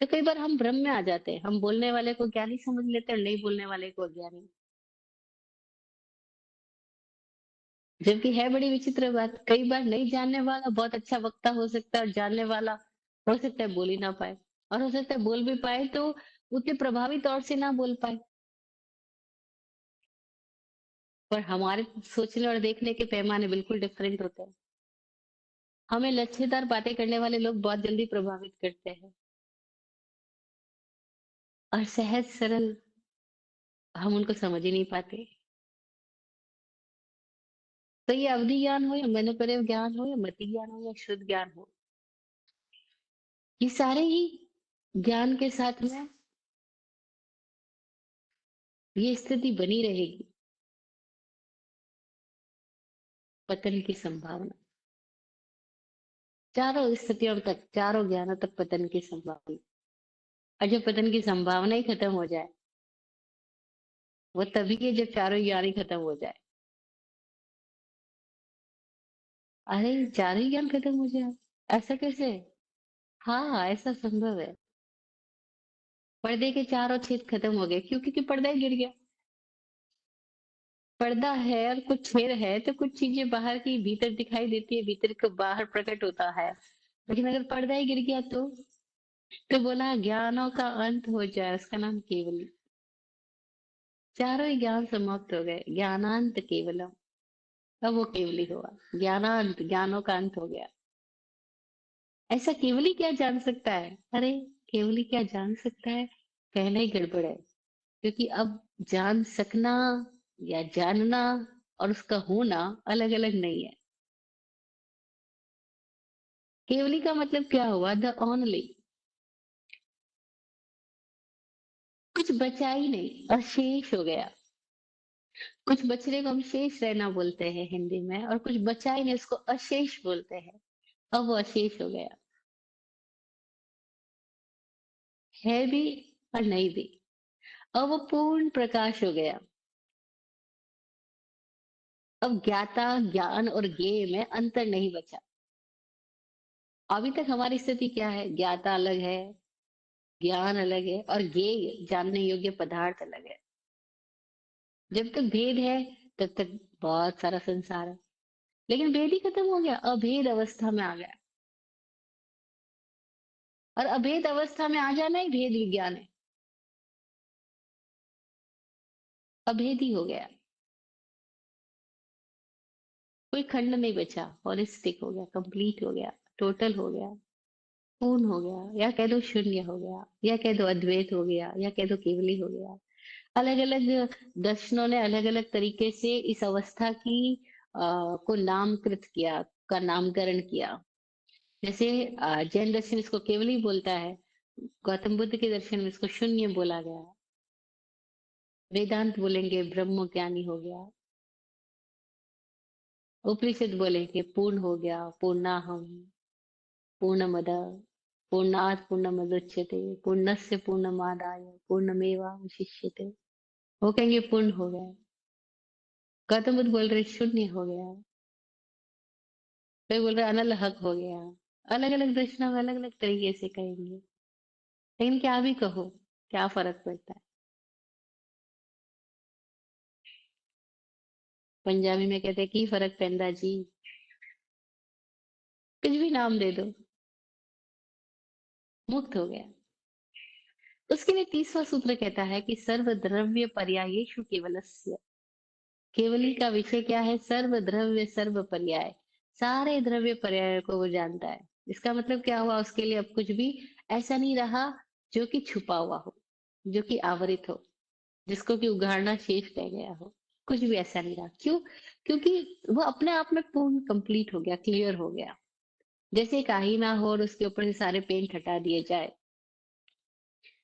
तो कई बार हम भ्रम में आ जाते हैं, हम बोलने वाले को ज्ञानी समझ लेते हैं और नहीं बोलने वाले को अज्ञानी। जबकि है बड़ी विचित्र बात, कई बार नहीं जानने वाला बहुत अच्छा वक्ता हो सकता है और जानने वाला हो सकता है बोल ही ना पाए, और हो सकता है बोल भी पाए तो उतने प्रभावी तौर से ना बोल पाए। पर हमारे सोचने और देखने के पैमाने बिल्कुल डिफरेंट होते हैं। हमें लच्छेदार बातें करने वाले लोग बहुत जल्दी प्रभावित करते हैं, और सहज सरल हम उनको समझ ही नहीं पाते। तो ये अवधि ज्ञान हो या मनोपरक ज्ञान हो या मति ज्ञान हो या शुद्ध ज्ञान हो, ये सारे ही ज्ञान के साथ में ये स्थिति बनी रहेगी, पतन की संभावना। चारों स्थितियों तक, चारों ज्ञानों तक पतन की संभावना। और जब पतन की संभावना ही खत्म हो जाए, वो तभी है जब चारों ज्ञान ही खत्म हो जाए। अरे चारों ही ज्ञान खत्म हो जाए, ऐसा कैसे? हाँ, ऐसा संभव है। पर्दे के चारों छेद खत्म हो गए, क्यों? क्योंकि पर्दा ही गिर गया। पर्दा है और कुछ छेद है तो कुछ चीजें बाहर की भीतर दिखाई देती है, भीतर को बाहर प्रकट होता है। लेकिन अगर पर्दा ही गिर गया तो बोला ज्ञानों का अंत हो जाए, उसका नाम केवल। चारों ही ज्ञान समाप्त हो गए, ज्ञानांत केवलम। अब वो केवली हुआ, ज्ञानांत, ज्ञानों का अंत हो गया। ऐसा केवली क्या जान सकता है? अरे केवली क्या जान सकता है, कहना ही गड़बड़ है। क्योंकि अब जान सकना या जानना और उसका होना अलग अलग नहीं है। केवली का मतलब क्या हुआ? The only. कुछ बचा ही नहीं, अशेष हो गया। कुछ बचने को हम शेष रहना बोलते हैं हिंदी में, और कुछ बचा ही नहीं, उसको अशेष बोलते हैं। अब वो अशेष हो गया, है भी और नहीं भी। अब वो पूर्ण प्रकाश हो गया। अब ज्ञाता, ज्ञान और ज्ञेय में अंतर नहीं बचा। अभी तक हमारी स्थिति क्या है? ज्ञाता अलग है, ज्ञान अलग है, और ज्ञेय जानने योग्य पदार्थ अलग है। जब तक भेद है तब तक बहुत सारा संसार है। लेकिन भेद ही खत्म हो गया, अभेद अवस्था में आ गया। और अभेद अवस्था में आ जाना ही भेद विज्ञान है। अभेद ही हो गया, कोई खंड नहीं बचा, होलिस्टिक हो गया, कंप्लीट हो गया, टोटल हो गया, पूर्ण हो गया, या कह दो शून्य हो गया, या कह दो अद्वैत हो गया, या कह दो केवली हो गया। अलग अलग दर्शनों ने अलग अलग तरीके से इस अवस्था की को नामकृत किया, का नामकरण किया। जैसे जैन दर्शन इसको केवली बोलता है, गौतम बुद्ध के दर्शन में इसको शून्य बोला गया, वेदांत बोलेंगे ब्रह्म ज्ञानी हो गया, उपनिषद बोलेंगे पूर्ण हो गया, पूर्णाहम, पूर्णमद, पूर्णात् पूर्णमुदच्यते, पूर्णस्य पूर्णमादाय पूर्णमेवावशिष्यते। वो कहेंगे पूर्ण हो गया। गौतम बुद्ध बोल रहे शून्य हो गया, कोई बोल रहा है अनल हक हो गया। अलग अलग दर्शनों में अलग अलग तरीके से कहेंगे। लेकिन क्या भी कहो, क्या फर्क पड़ता है? पंजाबी में कहते हैं की फर्क पैंदा जी। कुछ भी नाम दे दो, मुक्त हो गया। उसके लिए 30वां सूत्र कहता है कि सर्व द्रव्य पर्यायेषु केवलस्य। केवली का विषय क्या है? सर्व द्रव्य सर्व पर्याय, सारे द्रव्य पर्याय को वो जानता है। इसका मतलब क्या हुआ? उसके लिए अब कुछ भी ऐसा नहीं रहा जो कि छुपा हुआ हो, जो कि आवरित हो, जिसको कि उघाड़ना शेष रह गया हो। कुछ भी ऐसा नहीं रहा। क्यों? क्योंकि वो अपने आप में पूर्ण कंप्लीट हो गया, क्लियर हो गया। जैसे एक आईना हो और उसके ऊपर से सारे पेंट हटा दिए जाए,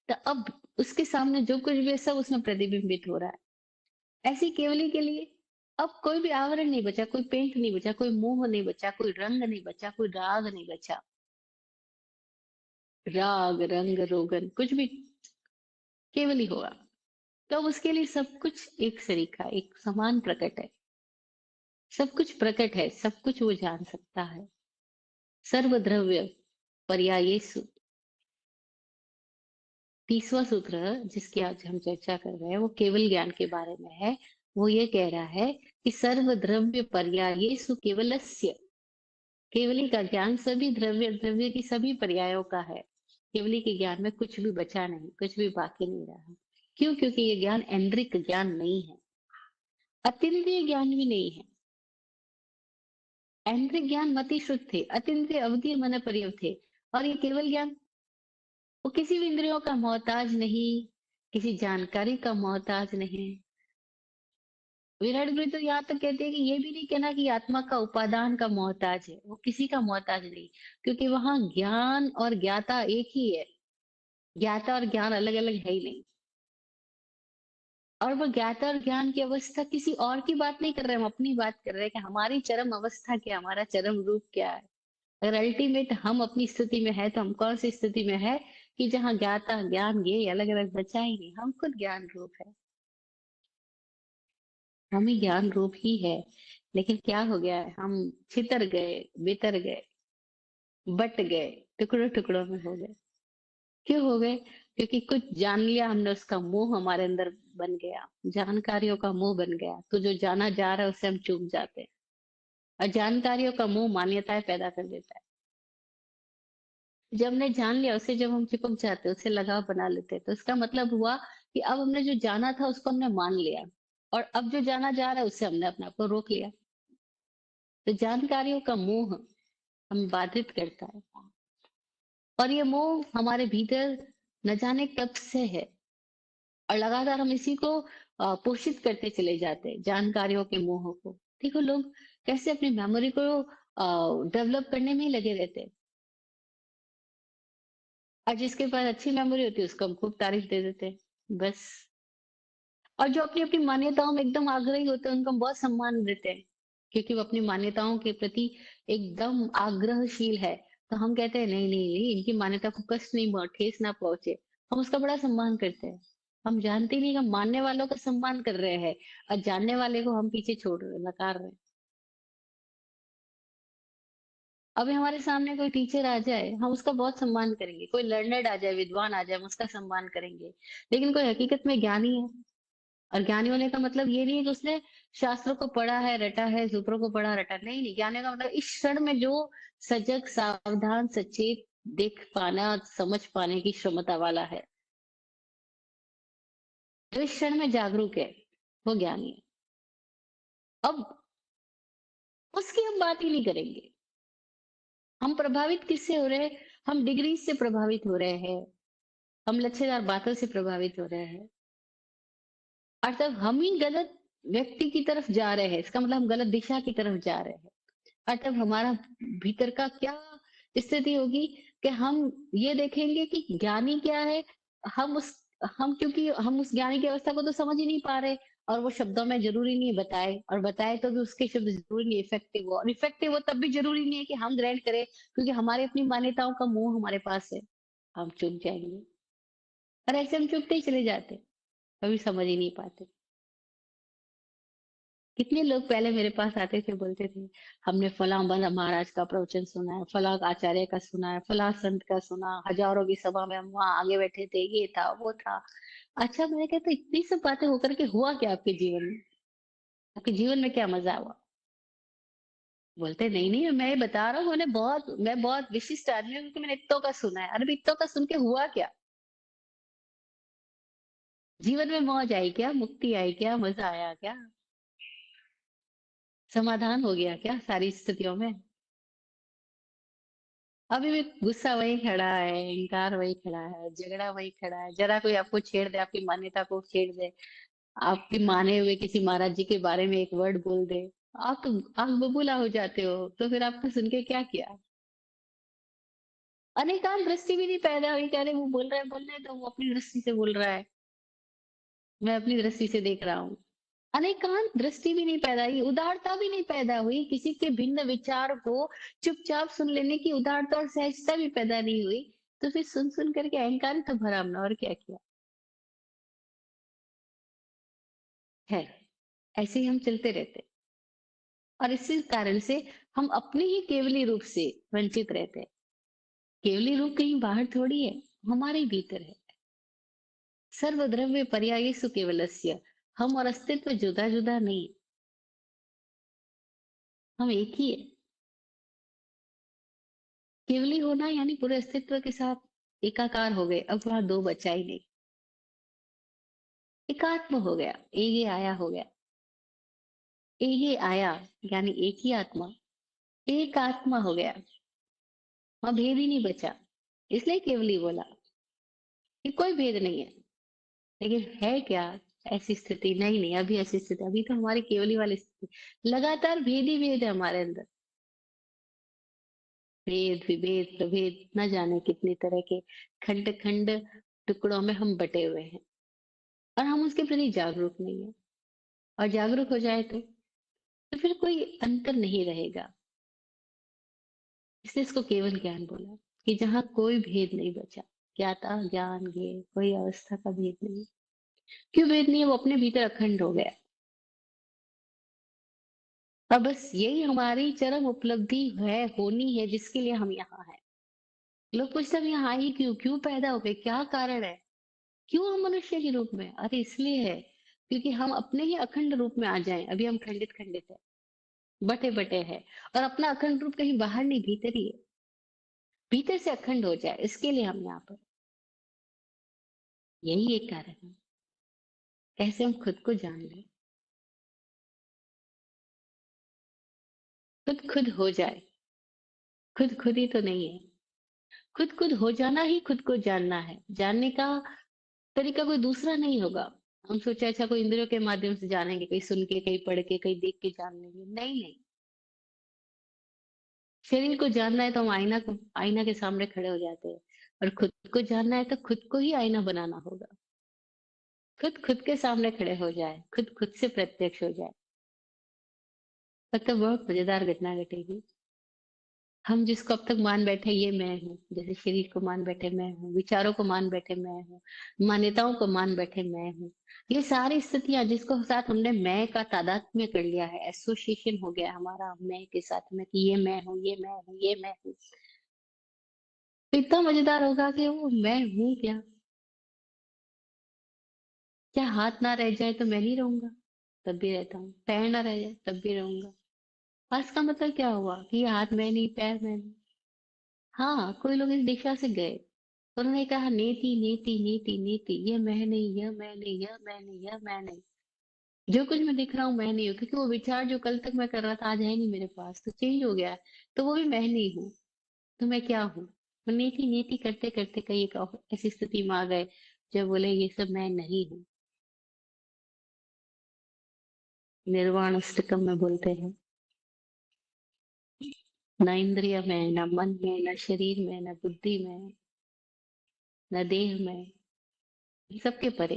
तो अब उसके सामने जो कुछ भी है सब उसमें प्रतिबिंबित हो रहा है। ऐसी केवली के लिए अब कोई भी आवरण नहीं बचा, कोई पेंट नहीं बचा, कोई मोह नहीं बचा, कोई रंग नहीं बचा, कोई राग नहीं बचा। राग रंग रोगन कुछ भी, केवल ही होगा। तो अब उसके लिए सब कुछ एक सरीखा, एक समान प्रकट है। सब कुछ प्रकट है, सब कुछ वो जान सकता है। सर्वद्रव्य पर्यायेषु। 30वां सूत्र जिसकी आज हम चर्चा कर रहे हैं वो केवल ज्ञान के बारे में है। वो ये कह रहा है कि सर्वद्रव्य पर्यायेषु केवलस्य। केवली का ज्ञान सभी द्रव्य, द्रव्य की सभी पर्यायों का है। केवली के ज्ञान में कुछ भी बचा नहीं, कुछ भी बाकी नहीं रहा। क्यों? क्योंकि ये ज्ञान ऐन्द्रिक ज्ञान नहीं है, अतीन्द्रिय ज्ञान भी नहीं है। ऐन्द्रिक ज्ञान मति शुद्ध थे, अतीन्द्रिय अवधि मन पर्यव थे। और ये केवल ज्ञान, वो किसी भी इंद्रियों का मोहताज नहीं, किसी जानकारी का मोहताज नहीं। विराट कोहली तो यहाँ तक कहते हैं कि ये भी नहीं कहना कि आत्मा का उपादान का मोहताज है, वो किसी का मोहताज नहीं, क्योंकि वहां ज्ञान और ज्ञाता एक ही है। ज्ञाता और ज्ञान अलग अलग है ही नहीं। और वो ज्ञाता और ज्ञान की अवस्था किसी और की बात नहीं कर रहे हैं, हम अपनी बात कर रहे हैं कि हमारी चरम अवस्था क्या, हमारा चरम रूप क्या है। अगर अल्टीमेट हम अपनी स्थिति में है तो हम कौन सी स्थिति में है कि जहाँ ज्ञाता ज्ञान ये अलग अलग बचा ही नहीं, हम खुद ज्ञान रूप है। हम ही ज्ञान रूप ही है। लेकिन क्या हो गया है, हम छितर गए, बितर गए, बट गए, टुकड़ों टुकड़ों में हो गए। क्यों हो गए? क्योंकि कुछ जान लिया हमने, उसका मोह हमारे अंदर बन गया, जानकारियों का मोह बन गया, तो जो जाना जा रहा है उससे हम चूक जाते हैं। और जानकारियों का मोह मान्यताएं पैदा कर देता है। जब हमने जान लिया उससे जब हम चिपक जाते हैं, उससे लगाव बना लेते हैं, तो इसका मतलब हुआ कि अब हमने जो जाना था उसको हमने मान लिया, और अब जो जाना जा रहा है उससे हमने अपने आप को रोक लिया। तो जानकारियों का मोह हमें बाधित करता है, और ये मोह हमारे भीतर न जाने कब से है, और लगातार हम इसी को पोषित करते चले जाते हैं, जानकारियों के मोह को। देखो लोग कैसे अपनी मेमोरी को डेवलप करने में ही लगे रहते हैं, और जिसके पास अच्छी मेमोरी होती है उसको हम खूब तारीफ दे देते हैं बस। और जो अपनी अपनी मान्यताओं में एकदम आग्रही होते हैं उनको हम बहुत सम्मान देते हैं, क्योंकि वो अपनी मान्यताओं के प्रति एकदम आग्रहशील है। तो हम कहते हैं नहीं नहीं नहीं, इनकी मान्यता को कष्ट नहीं ठेस ना पहुंचे, हम उसका बड़ा सम्मान करते हैं। हम जानते ही नहीं कि हम मानने वालों का सम्मान कर रहे हैं, और जानने वाले को हम पीछे छोड़ रहे हैं, नकार रहे हैं। अभी हमारे सामने कोई टीचर आ जाए हम उसका बहुत सम्मान करेंगे, कोई लर्नर्ड आ जाए, विद्वान आ जाए, हम उसका सम्मान करेंगे। लेकिन कोई हकीकत में ज्ञानी है, और ज्ञानी होने का मतलब ये नहीं है कि उसने शास्त्रों को पढ़ा है, रटा है, सूत्रों को पढ़ा रटा, नहीं नहीं, ज्ञानी का मतलब इस क्षण में जो सजग, सावधान, सचेत, देख पाना, समझ पाने की क्षमता वाला है, जो इस क्षण में जागरूक है, वो ज्ञानी है। अब उसकी हम बात ही नहीं करेंगे। हम प्रभावित किससे हो रहे हैं? हम डिग्री से प्रभावित हो रहे हैं, हम लच्छेदार बातों से प्रभावित हो रहे हैं, अर्थात हम ही गलत व्यक्ति की तरफ जा रहे हैं, इसका मतलब हम गलत दिशा की तरफ जा रहे हैं। तब हमारा भीतर का क्या स्थिति होगी कि हम ये देखेंगे कि ज्ञानी क्या है। हम उस हम क्योंकि हम उस ज्ञानी की अवस्था को तो समझ ही नहीं पा रहे, और वो शब्दों में जरूरी नहीं बताए, और बताए तो भी उसके शब्द जरूरी नहीं इफेक्टिव हो, और इफेक्टिव हो तब भी जरूरी नहीं है कि हम ग्रहण करें, क्योंकि हमारी अपनी मान्यताओं का मोह हमारे पास है। हम चुप जाएंगे, और ऐसे हम चुपते ही चले जाते, कभी समझ ही नहीं पाते। कितने लोग पहले मेरे पास आते थे, बोलते थे हमने फलां महाराज का प्रवचन सुना है, फलां आचार्य का सुना है, फलां संत का सुना, हजारों की सभा में हम वहां आगे बैठे थे, ये था वो था। अच्छा, मैंने कहा तो इतनी सब बातें होकर के हुआ क्या आपके जीवन में? आपके जीवन में क्या मजा हुआ? बोलते नहीं नहीं, मैं ये बता रहा हूँ, मैं बहुत विशिष्ट आदमी हूँ क्योंकि मैंने इत्तों का सुना है। अरे भी इत्तों का सुन के हुआ क्या? जीवन में मौज आई क्या, मुक्ति आई क्या, मजा आया क्या, समाधान हो गया क्या सारी स्थितियों में? अभी भी गुस्सा वही खड़ा है, इंकार वही खड़ा है, झगड़ा वही खड़ा है। जरा कोई आपको छेड़ दे, आपकी मान्यता को छेड़ दे, आपके माने हुए किसी महाराज जी के बारे में एक वर्ड बोल दे, आप तो आग बबूला हो जाते हो। तो फिर आपको सुन के क्या किया? अनेकांत दृष्टि भी नहीं पैदा हुई, कह रहे वो बोल रहा है, बोलने तो वो अपनी दृष्टि से बोल रहा है, मैं अपनी दृष्टि से देख रहा हूँ। अनेकांत दृष्टि भी नहीं पैदा हुई, उदारता भी नहीं पैदा हुई, किसी के भिन्न विचार को चुपचाप सुन लेने की उदारता और सहजता भी पैदा नहीं हुई। तो फिर सुन सुन करके अहंकार ही तो भरा हमने, और क्या किया है? ऐसे ही हम चलते रहते, और इसी कारण से हम अपने ही केवली रूप से वंचित रहते हैं। केवली रूप कहीं बाहर थोड़ी है, हमारे ही भीतर है। सर्वद्रव्य पर्यायेषु केवलस्य, हम और अस्तित्व जुदा जुदा नहीं, हम एक ही है। केवली होना यानी पूरे अस्तित्व के साथ एकाकार हो गए, अब वहां दो बचा ही नहीं। एकात्म हो गया, एक ही आया हो गया। एक ही आया यानी एक ही आत्मा, एक आत्मा हो गया, वहां भेद ही नहीं बचा। इसलिए केवली बोला कि कोई भेद नहीं है। लेकिन है क्या ऐसी स्थिति? नहीं, नहीं, अभी ऐसी स्थिति, अभी तो हमारी केवली वाली स्थिति, लगातार भेद ही भेद है हमारे अंदर। भेद, विभेद, प्रभेद, न जाने कितनी तरह के खंड-खंड टुकड़ों में हम बटे हुए हैं और हम उसके प्रति जागरूक नहीं है। और जागरूक हो जाए तो फिर कोई अंतर नहीं रहेगा। इसलिए इसको केवल ज्ञान बोला कि जहाँ कोई भेद नहीं बचा। ज्ञाता, ज्ञान, ज्ञेय, कोई अवस्था का भेद नहीं। क्यों भेद नहीं है? वो अपने भीतर अखंड हो गया। और बस यही हमारी चरम उपलब्धि है, होनी है, जिसके लिए हम यहाँ हैं। लोग पूछते हैं हम यहाँ ही क्यों? क्यों पैदा हो गए? क्या कारण है? क्यों हम मनुष्य के रूप में? अरे इसलिए है, क्योंकि हम अपने ही अखंड रूप में आ जाएं। अभी हम खंडित खंडित है, बटे बटे हैं, और अपना अखंड रूप कहीं बाहर नहीं, भीतर ही है। भीतर से अखंड हो जाए, इसके लिए हम यहाँ पर। यही एक कारण है। कैसे हम खुद को जान लें, खुद खुद हो जाए। खुद खुद ही तो नहीं है। खुद खुद हो जाना ही खुद को जानना है। जानने का तरीका कोई दूसरा नहीं होगा। हम सोचे अच्छा कोई इंद्रियों के माध्यम से जानेंगे, कहीं सुन के, कहीं पढ़ के, कहीं देख के जान लेंगे। नहीं, नहीं। शरीर को जानना है तो हम आईना के सामने खड़े हो जाते हैं। और खुद को जानना है तो खुद को ही आईना बनाना होगा। खुद खुद के सामने खड़े हो जाए, खुद खुद से प्रत्यक्ष हो जाए, तब तो बहुत मजेदार घटना घटेगी। हम जिसको अब तक मान बैठे ये मैं हूँ, जैसे शरीर को मान बैठे मैं हूँ, विचारों को मान बैठे मैं हूँ, मान्यताओं को मान बैठे मैं हूँ। ये सारी स्थितियां जिसको साथ हमने मैं का तादात्म्य कर लिया है, एसोसिएशन हो गया हमारा मैं के साथ में कि ये मैं हूँ, ये मैं हूँ, ये मैं हूँ। तो इतना मजेदार होगा कि वो मैं हूँ क्या? क्या हाथ ना रह जाए तो मैं नहीं रहूंगा? तब भी रहता हूँ। पैर ना रह जाए तब भी रहूंगा। बस का मतलब क्या हुआ कि ये हाथ मैं नहीं, पैर मैं नहीं। हाँ, कोई लोग इस दिशा से गए। उन्होंने कहा नीति, नीति, नीति, नीति, ये मैं नहीं, यह मैं नहीं, यह मैं नहीं, यह मैं नहीं। जो कुछ मैं दिख रहा हूँ मैं नहीं हूँ, क्योंकि वो विचार जो कल तक मैं कर रहा था आज है नहीं मेरे पास, तो चेंज हो गया है। तो वो भी मैं नहीं हूँ। तो मैं क्या हूँ? वो नीति नीति करते करते कई एक ऐसी स्थिति में आ गए जब बोले ये सब मैं नहीं हूँ। निर्वाण अष्टकम में बोलते हैं, न इंद्रिय में, न मन में, न शरीर में, न बुद्धि में, न देह में, सबके परे।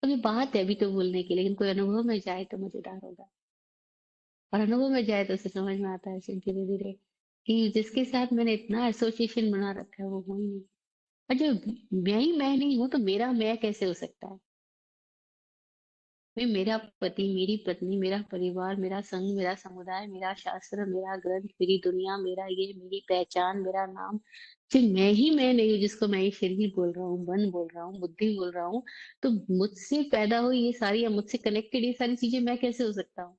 अभी बात है अभी तो बोलने की, लेकिन कोई अनुभव में जाए तो मजेदार होगा। और अनुभव में जाए तो उसे समझ में आता है फिर धीरे धीरे कि जिसके साथ मैंने इतना एसोसिएशन बना रखा है वो ही नहीं। और जो मैं ही मैं नहीं हूं तो मेरा मैं कैसे हो सकता है? भाई मेरा पति, मेरी पत्नी, मेरा परिवार, मेरा संघ, मेरा समुदाय, मेरा शास्त्र, मेरा ग्रंथ, मेरी दुनिया, मेरा ये, मेरी पहचान, मेरा नाम, जो मैं ही मैं नहीं हूँ, जिसको मैं ये शरीर बोल रहा हूँ, मन बोल रहा हूँ, बुद्धि बोल रहा हूँ, तो मुझसे पैदा हुई ये सारी या मुझसे कनेक्टेड ये सारी चीजें मैं कैसे हो सकता हूँ?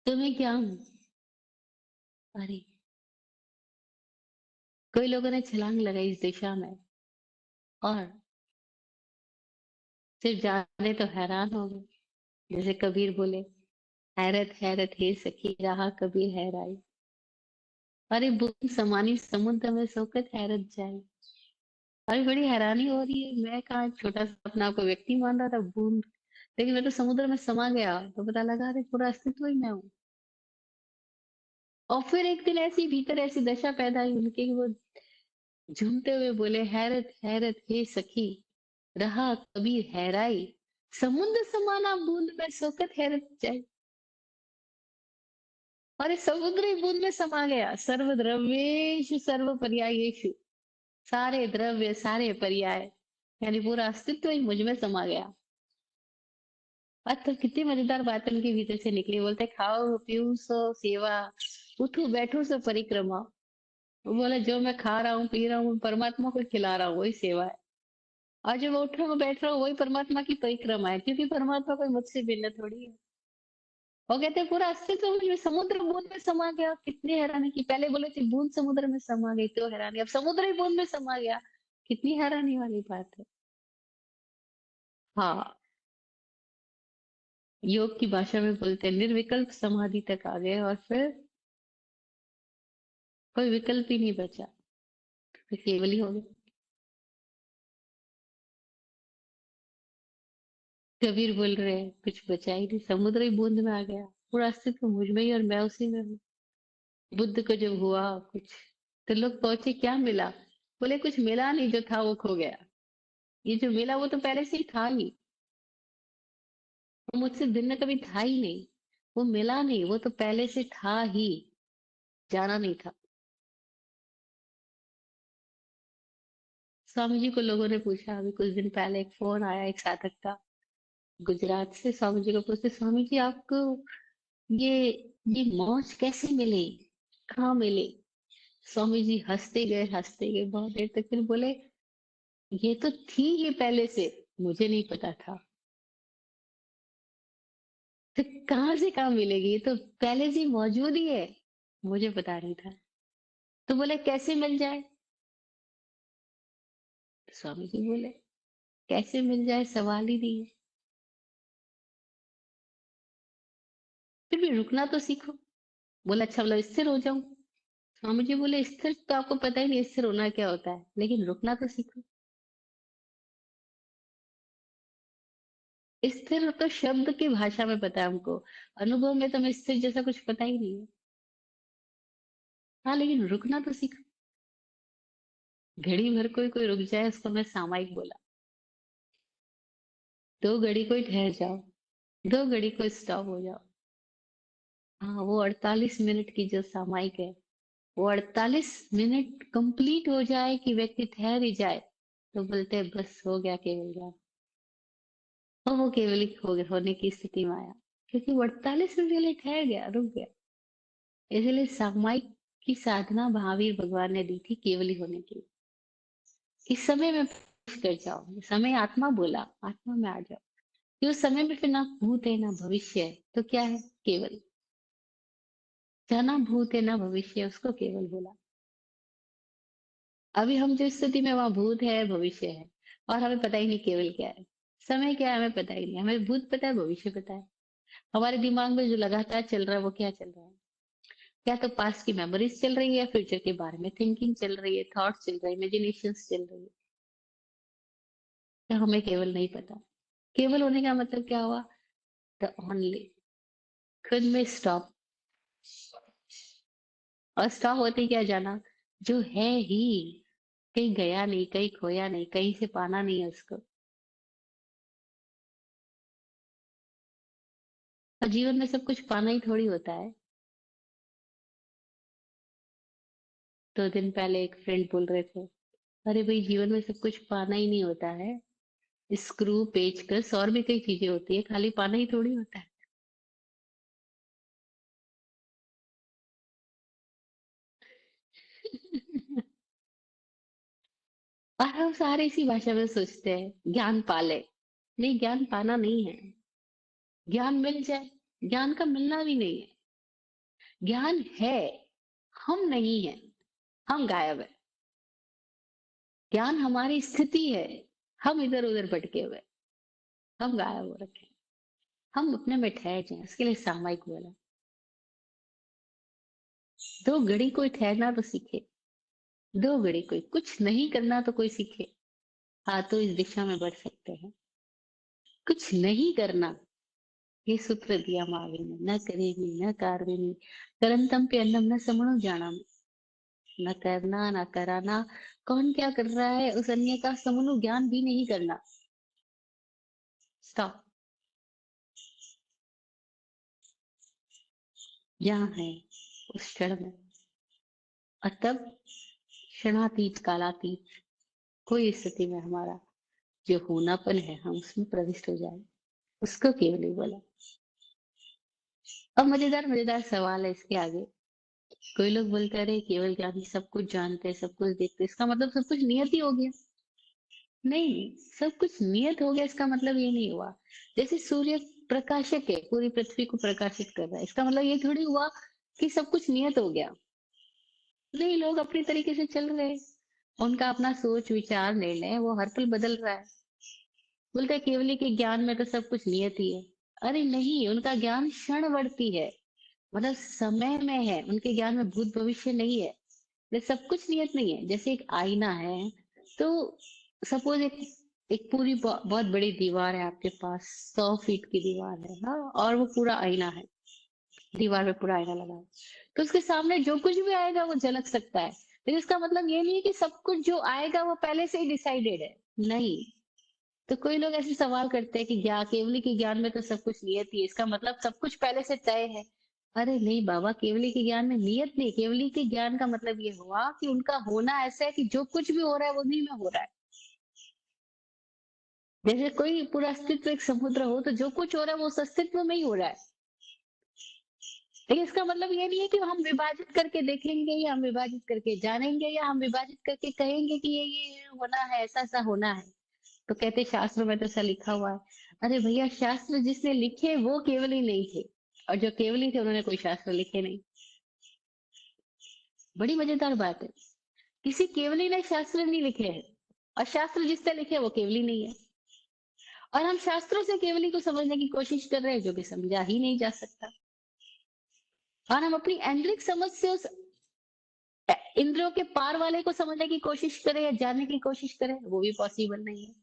तो मैं क्या हूँ? अरे, कई लोगों ने छलांग लगाई इस दिशा में और सिर्फ जाने तो हैरान हो गए। जैसे कबीर बोले, हैरत हैरत हे सखी रहा कबीर हैराई। अरे बूंद समानी समुद्र में सोकर हैरत जाए। अरे बड़ी हैरानी हो रही है, मैं कहाँ छोटा सा अपना आपको व्यक्ति मान रहा था, बूंद। लेकिन मैं तो समुद्र में समा गया तो पता लगा अरे पूरा अस्तित्व ही मैं हूँ। और फिर एक दिन ऐसी भीतर ऐसी दशा पैदा हुई उनके कि वो झूमते हुए बोले, हैरत हैरत हे सखी रहा कबीर हैराई, समुद्र समाना बूंद में सोकर हैरत जाए। और इस समुद्र ही बूंद में समा गया। सर्व द्रव्येषु सर्व पर्यायेषु, सारे द्रव्य सारे पर्याय, यानी पूरा अस्तित्व ही मुझ में समा गया। आज तो कितनी मजेदार बात उनके भीतर से निकली। बोलते खाओ पीऊ सो सेवा, उठो बैठो सो परिक्रमा। वो बोला जो मैं खा रहा हूँ पी रहा हूँ परमात्मा को खिला रहा हूँ, वही सेवा है। और जो मैं उठ रहा हूँ बैठ रहा हूँ वही परमात्मा की परिक्रमा है, क्योंकि परमात्मा कोई मुझसे भिन्न थोड़ी है। वो कहते हैं पूरा अस्तित्व मुझ में, समुद्र बूंद में समा गया। कितनी हैरानी की, पहले बोले थे बूंद समुद्र में समा गई तो हैरानी, अब समुद्र ही बूंद में समा गया। कितनी हैरानी वाली बात है। हाँ, योग की भाषा में बोलते हैं निर्विकल्प समाधि तक आ गए और फिर कोई विकल्प ही नहीं बचा। तो केवल ही हो गया। कबीर बोल रहे हैं कुछ बचा ही नहीं, समुद्र ही बूंद में आ गया, पूरा अस्तित्व मुझ में ही और मैं उसी में हूँ। बुद्ध को जब हुआ कुछ, तो लोग पहुंचे, क्या मिला? बोले कुछ मिला नहीं, जो था वो खो गया। ये जो मिला वो तो पहले से ही था ही, वो मुझसे भिन्न कभी था ही नहीं। वो मिला नहीं, वो तो पहले से था ही, जाना नहीं था। स्वामी जी को लोगों ने पूछा, अभी कुछ दिन पहले एक फोन आया एक साधक का गुजरात से, स्वामी जी को पूछते, स्वामी जी आपको ये ये मौज कैसे मिली, कहाँ मिली? स्वामी जी हंसते गए बहुत देर तक, फिर बोले, ये तो थी ही पहले से, मुझे नहीं पता था। तो कहाँ से कहाँ मिलेगी, ये तो पहले से ही मौजूद ही है, मुझे पता नहीं था। तो बोले कैसे मिल जाए? तो स्वामी जी बोले, कैसे मिल जाए सवाल ही नहीं है, फिर भी रुकना तो सीखो। बोला अच्छा, मतलब स्थिर हो जाऊं? स्वामी जी बोले, स्थिर तो आपको पता ही नहीं स्थिर होना क्या होता है, लेकिन रुकना तो सीखो। स्थिर तो शब्द की भाषा में पता है हमको, अनुभव में तो हमें स्थिर जैसा कुछ पता ही नहीं है। हाँ, लेकिन रुकना तो सीखो। घड़ी भर कोई रुक जाए, उसको मैं सामायिक बोला। दो घड़ी कोई ठहर जाओ, दो घड़ी को स्टॉप हो जाओ। हाँ, वो 48 मिनट की जो सामायिक है, वो 48 मिनट कंप्लीट हो जाए कि व्यक्ति ठहर ही जाए, तो बोलते हैं बस हो गया केवल ज्ञान। और वो केवल ही होने की स्थिति में आया, क्योंकि वो 48 मिनट के लिए ठहर गया, रुक गया। इसलिए सामायिक की साधना महावीर भगवान ने दी थी केवल ही होने के लिए। इस समय में प्रवेश कर जाओ, समय आत्मा बोला, आत्मा में आ जाओ। कि उस समय में फिर ना भूत है ना भविष्य है, तो क्या है? केवल। जहाँ ना भूत है ना भविष्य है, उसको केवल बोला। अभी हम जो स्थिति में, वहां भूत है भविष्य है, और हमें पता ही नहीं केवल क्या है, समय क्या है हमें पता ही नहीं। हमें भूत पता है, भविष्य पता है, हमारे दिमाग में जो लगातार चल रहा है वो क्या चल रहा है? क्या तो पास्ट की मेमोरीज चल रही है, या फ्यूचर के बारे में थिंकिंग चल रही है, थॉट्स चल रहे हैं, इमेजिनेशन चल रही है? तो हमें केवल नहीं पता। केवल होने का मतलब क्या हुआ? द ओनली, खुद में स्टॉप। और स्टॉप होते ही क्या जाना, जो है ही, कहीं गया नहीं, कहीं खोया नहीं, कहीं से पाना नहीं है उसको। और जीवन में सब कुछ पाना ही थोड़ी होता है। 2 दिन पहले एक फ्रेंड बोल रहे थे, अरे भाई जीवन में सब कुछ पाना ही नहीं होता है, स्क्रू पेचकस और भी कई चीजें होती है, खाली पाना ही थोड़ी होता है। और हम सारे इसी भाषा में सोचते हैं, ज्ञान पाले। नहीं, ज्ञान पाना नहीं है, ज्ञान मिल जाए। ज्ञान का मिलना भी नहीं है, ज्ञान है, हम नहीं है, हम गायब है। ज्ञान हमारी स्थिति है, हम इधर उधर भटके हुए, हम गायब हो रखे, हम अपने में ठहर जाए, इसके लिए सामायिक बोला। दो घड़ी कोई ठहरना तो सीखे, दो घड़ी कोई कुछ नहीं करना तो कोई सीखे। हाँ, तो इस दिशा में बढ़ सकते हैं। कुछ नहीं करना, ये सूत्र दिया महावीर ने, न करेगी न कार्य, करंतम पे अन्नम न समणो जाना। न करना न कराना, कौन क्या कर रहा है उस अन्य का समूह ज्ञान भी नहीं करना। स्टॉप, जहाँ है उस क्षण में। और तब क्षणातीत कालातीत कोई स्थिति में हमारा जो होनापन है, हम उसमें प्रविष्ट हो जाए, उसको केवल ही बोला। अब मजेदार मजेदार सवाल है इसके आगे। कोई लोग बोलते रहे केवल ज्ञानी सब कुछ जानते हैं, सब कुछ देखते हैं, इसका मतलब सब कुछ नियत ही हो गया। नहीं नहीं, सब कुछ नियत हो गया इसका मतलब ये नहीं हुआ। जैसे सूर्य प्रकाशक है, पूरी पृथ्वी को प्रकाशित कर रहा है, इसका मतलब ये थोड़ी हुआ कि सब कुछ नियत हो गया। नहीं, लोग अपनी तरीके से चल रहे हैं, उनका अपना सोच विचार निर्णय वो हर पल बदल रहा है। बोलते हैं केवली के ज्ञान में तो सब कुछ नियत ही है। अरे नहीं, उनका ज्ञान क्षणवर्ती है, मतलब समय में है, उनके ज्ञान में भूत भविष्य नहीं है। ये सब कुछ नियत नहीं है। जैसे एक आईना है, तो सपोज़ एक एक पूरी बहुत बड़ी दीवार है आपके पास, 100 फीट की दीवार है, हाँ? और वो पूरा आईना है, दीवार पे पूरा आईना लगा है। तो उसके सामने जो कुछ भी आएगा वो झलक सकता है। लेकिन इसका मतलब ये नहीं है कि सब कुछ जो आएगा वो पहले से ही डिसाइडेड है, नहीं। तो कोई लोग ऐसे सवाल करते हैं कि केवली के ज्ञान में तो सब कुछ नियत ही है, इसका मतलब सब कुछ पहले से तय है। अरे नहीं बाबा, केवली के ज्ञान में नियत नहीं, केवली के ज्ञान का मतलब ये हुआ कि उनका होना ऐसा है कि जो कुछ भी हो रहा है वो उन्हीं में हो रहा है। जैसे कोई पूरा अस्तित्व एक समुद्र हो, तो जो कुछ हो रहा है वो उस अस्तित्व में ही हो रहा है। लेकिन इसका मतलब ये नहीं है कि हम विभाजित करके देखेंगे या हम विभाजित करके जानेंगे या हम विभाजित करके कहेंगे कि ये होना है, ऐसा-ऐसा होना है। तो कहते शास्त्र में तो ऐसा लिखा हुआ है। अरे भैया, शास्त्र जिसने लिखे वो केवल ही नहीं थे, और जो केवल ही थे उन्होंने कोई शास्त्र लिखे नहीं। बड़ी मजेदार बात है। किसी केवली ने शास्त्र नहीं लिखे हैं, और शास्त्र जिसने लिखे वो केवली नहीं है। और हम शास्त्रों से केवली को समझने की कोशिश कर रहे हैं, जो कि समझा ही नहीं जा सकता। और हम अपनी ऐन्द्रिक समझ से उस इंद्रियों के पार वाले को समझने की कोशिश करें या जानने की कोशिश करें, वो भी पॉसिबल नहीं है।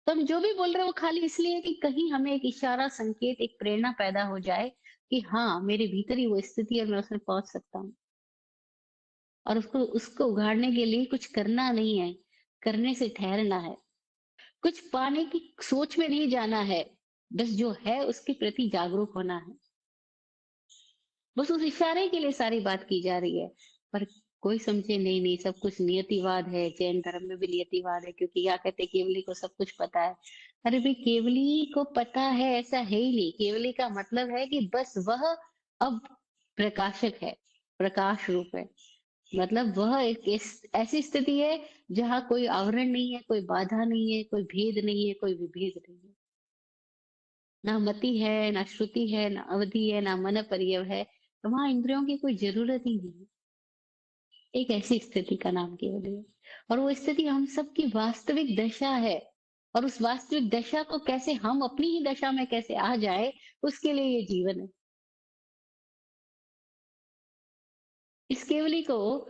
तो हम जो भी बोल रहे हैं वो खाली इसलिए है कि कहीं हमें एक इशारा, संकेत, एक प्रेरणा पैदा हो जाए कि हाँ, मेरे भीतर ही वो स्थिति है और मैं उसमें पहुँच सकता हूँ। और उसको उसको उघाड़ने के लिए कुछ करना नहीं है, करने से ठहरना है। कुछ पाने की सोच में नहीं जाना है, बस जो है उसके प्रति जागरूक होना है। बस उस इशारे के लिए सारी बात की जा रही है। पर कोई समझे नहीं, नहीं सब कुछ नियतिवाद है, जैन धर्म में भी नियतिवाद है, क्योंकि क्या कहते हैं केवली को सब कुछ पता है। अरे भाई, केवली को पता है ऐसा है ही नहीं। केवली का मतलब है कि बस वह अब प्रकाशक है, प्रकाश रूप है। मतलब वह एक ऐसी स्थिति है जहाँ कोई आवरण नहीं है, कोई बाधा नहीं है, कोई भेद नहीं है, कोई विभेद नहीं है। ना मति है, ना श्रुति है, ना अवधि है, ना मन पर्यव है। तो वहाँ इंद्रियों की कोई ज़रूरत ही नहीं है। एक ऐसी स्थिति का नाम केवल है। और वो स्थिति हम सबकी वास्तविक दशा है। और उस वास्तविक दशा को कैसे हम अपनी ही दशा में कैसे आ जाए, उसके लिए ये जीवन है। इस केवली को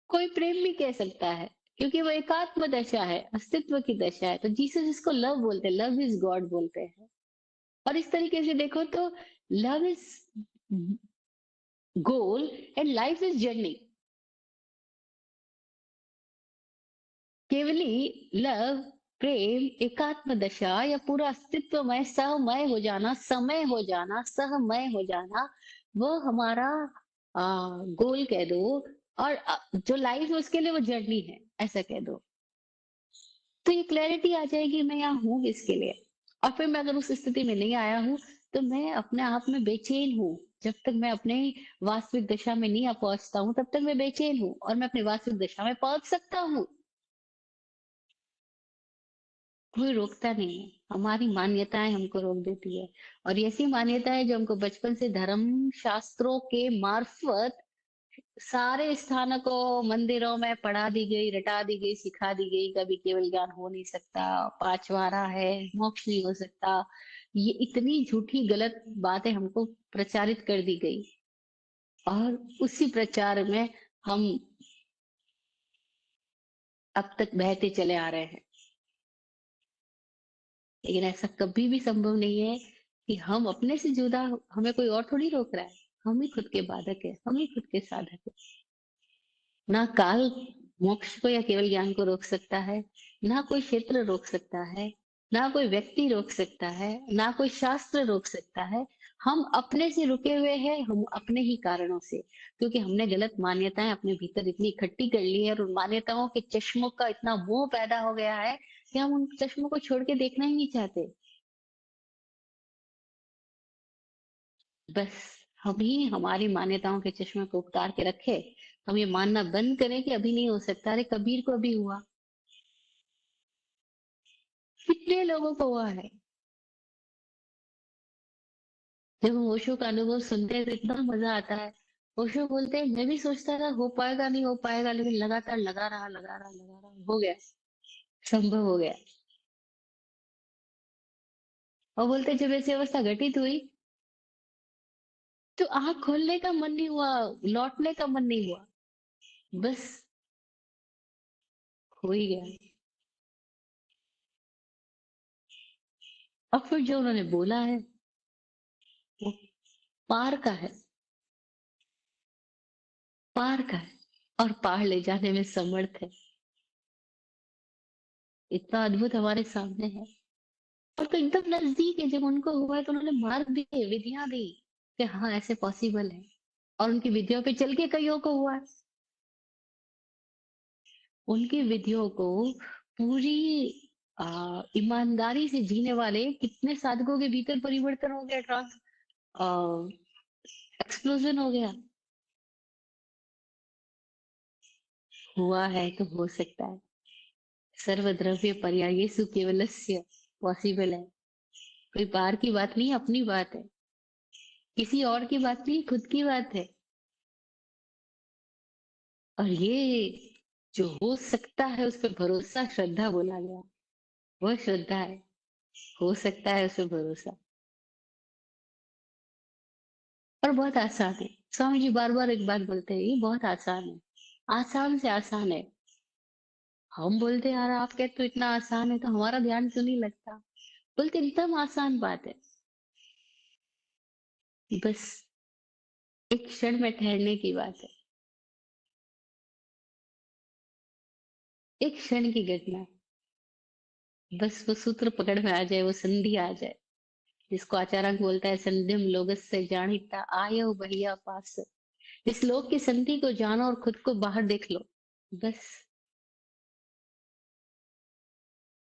कोई प्रेम भी कह सकता है, क्योंकि वो एकात्म दशा है, अस्तित्व की दशा है। तो जीसस इसको लव बोलते हैं, लव इज़ गॉड बोलते हैं। और इस तरीके से देखो तो love is goal and life is journey. Kevali love, प्रेम, एकात्म दशा या पूरा अस्तित्वमय सहमय हो जाना, समय हो जाना, सहमय हो जाना, वो हमारा गोल कह दो। और जो लाइफ है उसके लिए वो जर्नी है, ऐसा कह दो। तो ये क्लैरिटी आ जाएगी मैं यहाँ हूँ किसके लिए। और फिर मैं अगर उस स्थिति में नहीं आया हूँ, तो मैं अपने आप में बेचैन हूँ। जब तक मैं अपने वास्तविक दशा में नहीं पहुंचता हूँ, तब तक मैं बेचैन हूँ, और मैं अपनी वास्तविक दशा में पहुंच सकता हूँ। कोई रोकता नहीं है। हमारी मान्यताएं हमको रोक देती है। और ये ऐसी मान्यताएं जो हमको बचपन से धर्म शास्त्रों के मार्फत सारे स्थानों को मंदिरों में पढ़ा दी गई, रटा दी गई, सिखा दी गई। कभी केवल ज्ञान हो नहीं सकता, पांचवारा है, मोक्ष नहीं हो सकता। ये इतनी झूठी गलत बातें हमको प्रचारित कर दी गई, और उसी प्रचार में हम अब तक बहते चले आ रहे हैं। लेकिन ऐसा कभी भी संभव नहीं है कि हम अपने से जुदा हमें कोई और थोड़ी रोक रहा है। हम ही खुद के बाधक है, हम ही खुद के साधक है। ना काल मोक्ष को या केवल ज्ञान को रोक सकता है, ना कोई क्षेत्र रोक सकता है, ना कोई व्यक्ति रोक सकता है, ना कोई शास्त्र रोक सकता है। हम अपने से रुके हुए हैं, हम अपने ही कारणों से, क्योंकि हमने गलत मान्यताएं अपने भीतर इतनी इकट्ठी कर ली है, और उन मान्यताओं के चश्मों का इतना मोह पैदा हो गया है कि हम उन चश्मों को छोड़ के देखना ही नहीं चाहते। बस हम ही हमारी मान्यताओं के चश्मे को उतार के रखे। हम ये मानना बंद करें कि अभी नहीं हो सकता। अरे कबीर को अभी हुआ, कितने लोगों को हुआ है। जब हम ओशो का अनुभव सुनते हैं तो इतना मजा आता है। ओशो बोलते हैं, मैं भी सोचता था हो पाएगा नहीं हो पाएगा, लेकिन लगातार लगा रहा, लगा रहा, लगा रहा, हो गया, संभव हो गया। और बोलते हैं, जब ऐसी अवस्था घटित हुई तो आंख खोलने का मन नहीं हुआ, लौटने का मन नहीं हुआ। बस हो ही गया। और फिर जो उन्होंने बोला है वो पार का है, पार का है, और पार ले जाने में समर्थ है। इतना अद्भुत हमारे सामने है। और तो एकदम नजदीक है, जब उनको हुआ है तो उन्होंने मार्ग दिए, विधियां दी कि हाँ ऐसे पॉसिबल है। और उनकी विधियों पे चल के कईयों को हुआ है। उनकी विधियों को पूरी ईमानदारी से जीने वाले कितने साधकों के भीतर परिवर्तन हो गया, ट्रांस एक्सप्लोजन हो गया। हुआ है तो हो सकता है। सर्वद्रव्य पर्यायेषु केवलस्य पॉसिबल है। कोई बाहर की बात नहीं, अपनी बात है। किसी और की बात नहीं, खुद की बात है। और ये जो हो सकता है उस पर भरोसा श्रद्धा बोला गया, वह श्रद्धा है। हो सकता है उस पर भरोसा। और बहुत आसान है। स्वामी जी बार बार एक बात बोलते हैं, ये बहुत आसान है, आसान से आसान है। हम बोलते यार आप कहते तो इतना आसान है, तो हमारा ध्यान क्यों नहीं लगता। बोलते एकदम आसान बात है। बस एक क्षण में ठहरने की बात है। एक क्षण की घटना है। बस वो सूत्र पकड़ में आ जाए, वो संधि आ जाए, जिसको आचार्य बोलता है संधिम लोगस्य जानिता आयो बहिया पास। इस लोक की संधि को जानो और खुद को बाहर देख लो। बस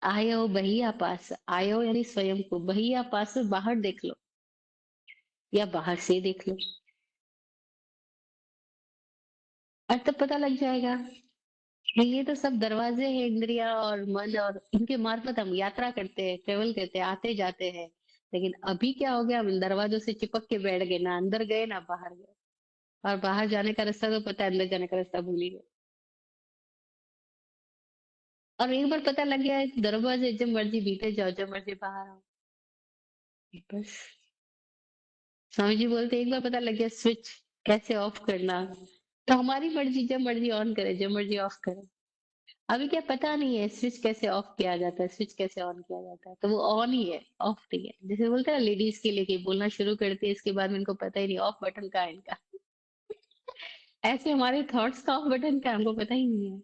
आयो बहिया पास, आयो यानी स्वयं को, बहिया पास बाहर देख लो, या बाहर से देख लो। और तब पता लग जाएगा कि ये तो सब दरवाजे हैं, इंद्रिया और मन, और इनके मार्फत हम यात्रा करते हैं, ट्रेवल करते हैं, आते जाते हैं। लेकिन अभी क्या हो गया, हम दरवाजों से चिपक के बैठ गए, ना अंदर गए ना बाहर गए। और बाहर जाने का रास्ता तो पता है, अंदर जाने का रास्ता भूल ही गए। और एक बार पता लग गया है तो दरवाजे जब मर्जी भीतर जाओ, जब मर्जी बाहर आओ। बस स्वामी जी बोलते एक बार पता लग गया स्विच कैसे ऑफ करना, तो हमारी मर्जी, जब मर्जी ऑन करे, जब मर्जी ऑफ करे। अभी क्या पता नहीं है स्विच कैसे ऑफ किया जाता है, स्विच कैसे ऑन किया जाता है, तो वो ऑन ही है, ऑफ नहीं है। जैसे बोलते हैं लेडीज के लिए कि बोलना शुरू करती है, इसके बाद में इनको पता ही नहीं ऑफ बटन का है इनका। ऐसे हमारे थॉट्स का ऑफ बटन का हमको पता ही नहीं है।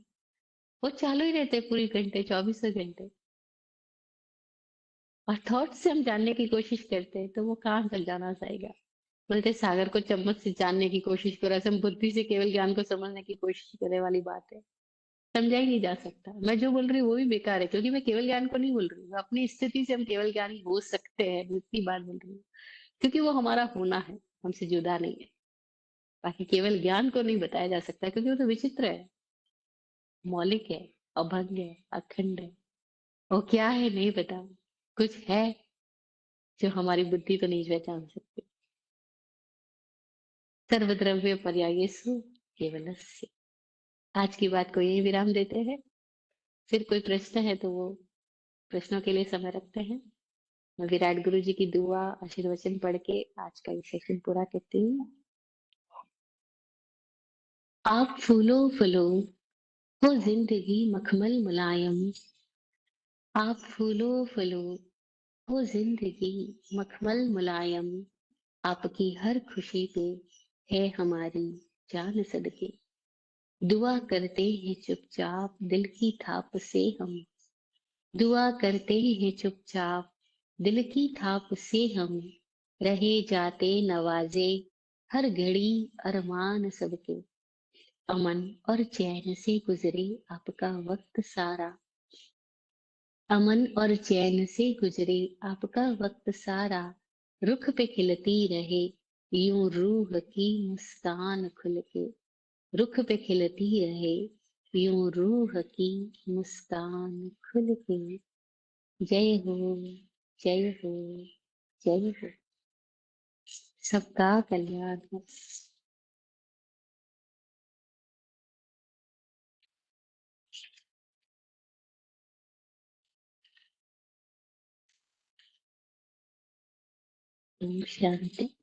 वो चालू ही रहते हैं पूरी घंटे, 24 घंटे। और थॉट्स से हम जानने की कोशिश करते हैं, तो वो कहाँ तक जाना चाहेगा। बोलते हैं, सागर को चम्मच से जानने की कोशिश करो, ऐसे हम बुद्धि से केवल ज्ञान को समझने की कोशिश करने वाली बात है। समझा ही नहीं जा सकता। मैं जो बोल रही हूँ वो भी बेकार है, क्योंकि मैं केवल ज्ञान को नहीं बोल रही हूँ, अपनी स्थिति से हम केवल ज्ञानी हो सकते हैं, मैं इतनी बात बोल रही हूँ। क्योंकि वो हमारा होना है, हमसे जुदा नहीं है। बाकी केवल ज्ञान को नहीं बताया जा सकता, क्योंकि वो तो विचित्र है, मौलिक है, अभंग है, अखंड है। वो क्या है नहीं पता, कुछ है जो हमारी बुद्धि तो नहीं पहचान सकती। सर्वद्रव्य पर्यायेषु केवलस्य। आज की बात को यही विराम देते हैं। फिर कोई प्रश्न है तो वो प्रश्नों के लिए समय रखते हैं। मैं विराट गुरु जी की दुआ आशीर्वचन पढ़ के आज का ये सेशन पूरा करती हूँ। आप फूलो फलो, हो जिंदगी मखमल मुलायम। आप फूलो फलो, हो जिंदगी मखमल मुलायम। आपकी हर खुशी पे है हमारी जान सदके। दुआ करते हैं चुपचाप दिल की थाप से हम। दुआ करते हैं चुपचाप दिल की थाप से हम। रहे जाते नवाजे हर घड़ी अरमान सबके। अमन और चैन से गुजरे आपका वक्त सारा। अमन और चैन से गुजरे आपका वक्त सारा। रुख पे खिलती रहे यूं रूह की मुस्कान खुल के। रुख पे खिलती रहे यूं रूह की मुस्कान खुल के। जय हो, जय हो, जय हो। सबका कल्याण हो। ओम शांति।